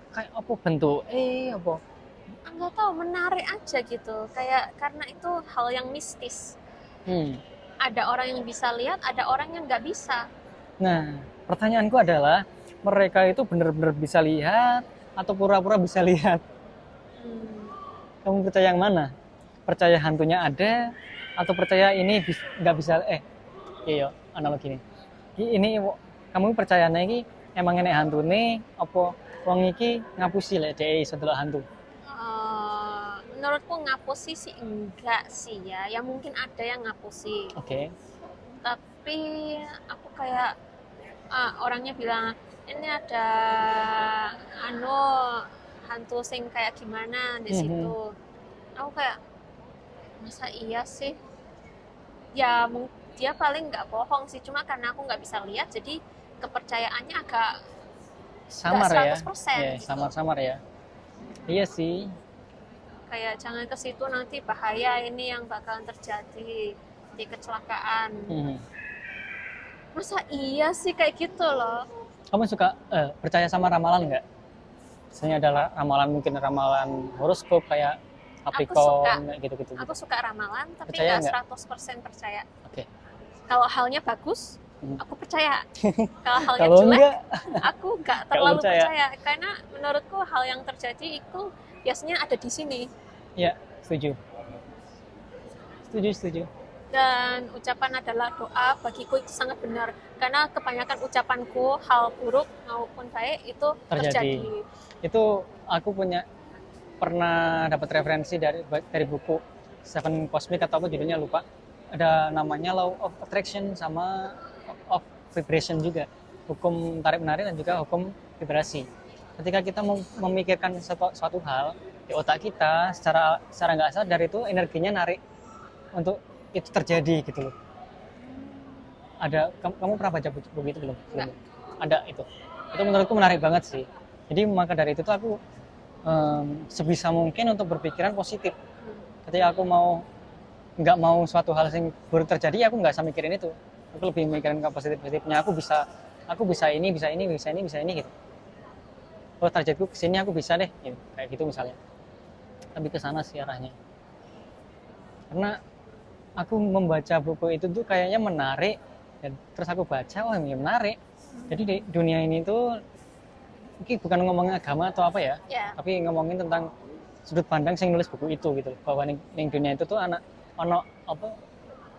kayak apa bentuk? Apa? Nggak tahu, menarik aja gitu. Kayak karena itu hal yang mistis. Ada orang yang bisa lihat, ada orang yang nggak bisa. Nah, pertanyaanku adalah mereka itu benar-benar bisa lihat atau pura-pura bisa lihat? Kamu percaya yang mana? Percaya hantunya ada atau percaya ini nggak bisa? Iya, analogi ini. Ini kamu percayanya ini emang enek hantu nih? Apa wong iki ngapusi lah deh setelah hantu? Menurutku ngapusi sih enggak sih ya. Ya mungkin ada yang ngapusi. Oke. Tapi aku kayak orangnya bilang ini ada hantu sing kayak gimana di situ. Aku kayak masa iya sih? Ya dia paling nggak bohong sih, cuma karena aku nggak bisa lihat jadi kepercayaannya agak samar ya. Gitu. Samar-samar ya. Iya sih. Kayak jangan ke situ nanti bahaya ini yang bakalan terjadi di kecelakaan. Masa iya sih kayak gitu loh. Kamu suka percaya sama ramalan nggak? Misalnya adalah ramalan, mungkin ramalan horoskop kayak Capricorn gitu-gitu. Aku suka ramalan tapi nggak 100% percaya. Oke. Kalau halnya bagus, aku percaya. Kalau halnya Kalau jelek, enggak, aku nggak terlalu percaya. Karena menurutku hal yang terjadi itu biasanya ada di sini. Ya, setuju. Setuju. Dan ucapan adalah doa, bagiku itu sangat benar. Karena kebanyakan ucapanku, hal buruk maupun baik itu terjadi. Itu aku pernah dapat referensi dari buku Seven Cosmic atau apa judulnya lupa. Ada namanya Law of Attraction sama of Vibration juga. Hukum tarik menarik dan juga hukum vibrasi. Ketika kita memikirkan suatu hal di otak kita, secara nggak sadar itu energinya narik untuk itu terjadi gitu loh. Ada kamu pernah baca buku itu belum? Ada itu menurutku menarik banget sih. Jadi maka dari itu tuh aku sebisa mungkin untuk berpikiran positif. Ketika aku nggak mau suatu hal yang buruk terjadi, aku nggak usah mikirin itu. Aku lebih mikirin ke positifnya. Aku bisa ini gitu. Kalau targetku kesini aku bisa deh, gitu. Kayak gitu misalnya. Tapi ke sana sih arahnya. Karena aku membaca buku itu tuh kayaknya menarik, dan terus aku baca, ini menarik. Jadi di dunia ini tuh, mungkin bukan ngomongin agama atau apa ya, tapi ngomongin tentang sudut pandang yang nulis buku itu gitu. Bahwa di dunia itu tuh ono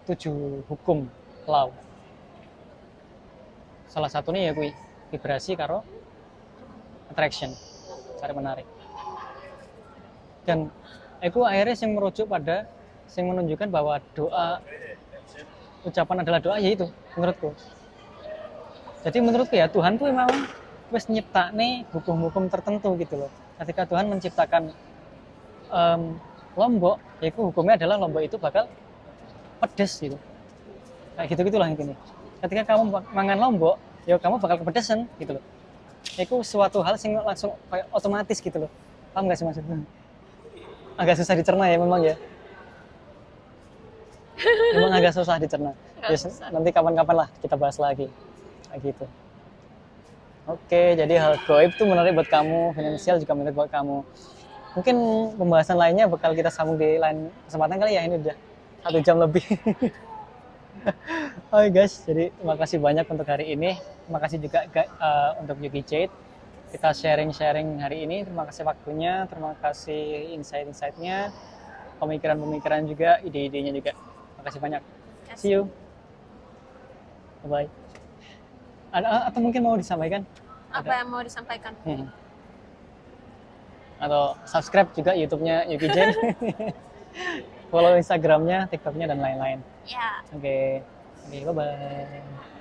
7 hukum law. Salah satunya ya vibrasi karo attraction, cari menarik. Dan aku akhirnya yang merujuk pada yang menunjukkan bahwa ucapan adalah doa, yaitu menurutku. Jadi menurutku ya Tuhan tuh memang wis nyiptakne hukum-hukum tertentu gitu loh. Ketika Tuhan menciptakan lombok, yaitu hukumnya adalah lombok itu bakal pedes gitu. Kayak gitu-gitulah intinya. Ketika kamu mangan lombok, ya kamu bakal kepedesan gitu loh. Itu suatu hal yang langsung kayak otomatis gitu loh. Paham nggak sih maksudnya? Agak susah dicerna ya memang ya. Memang agak susah dicerna. Nanti kapan-kapan lah kita bahas lagi. Kayak gitu. Oke, jadi hal gaib itu menarik buat kamu, finansial juga menarik buat kamu. Mungkin pembahasan lainnya bakal kita sambung di lain kesempatan kali ya, ini udah 1 jam lebih. Oke guys, jadi terima kasih banyak untuk hari ini. Terima kasih juga untuk Yuki Jade. Kita sharing-sharing hari ini. Terima kasih waktunya, terima kasih insight-insightnya, pemikiran-pemikiran juga, ide-idenya juga. Terima kasih banyak. See you. Bye-bye. Atau mungkin mau disampaikan? Apa yang mau disampaikan? Atau subscribe juga YouTube-nya Yuki Jade. Follow Instagram-nya, TikTok-nya, dan lain-lain. Ya. Oke, bye-bye.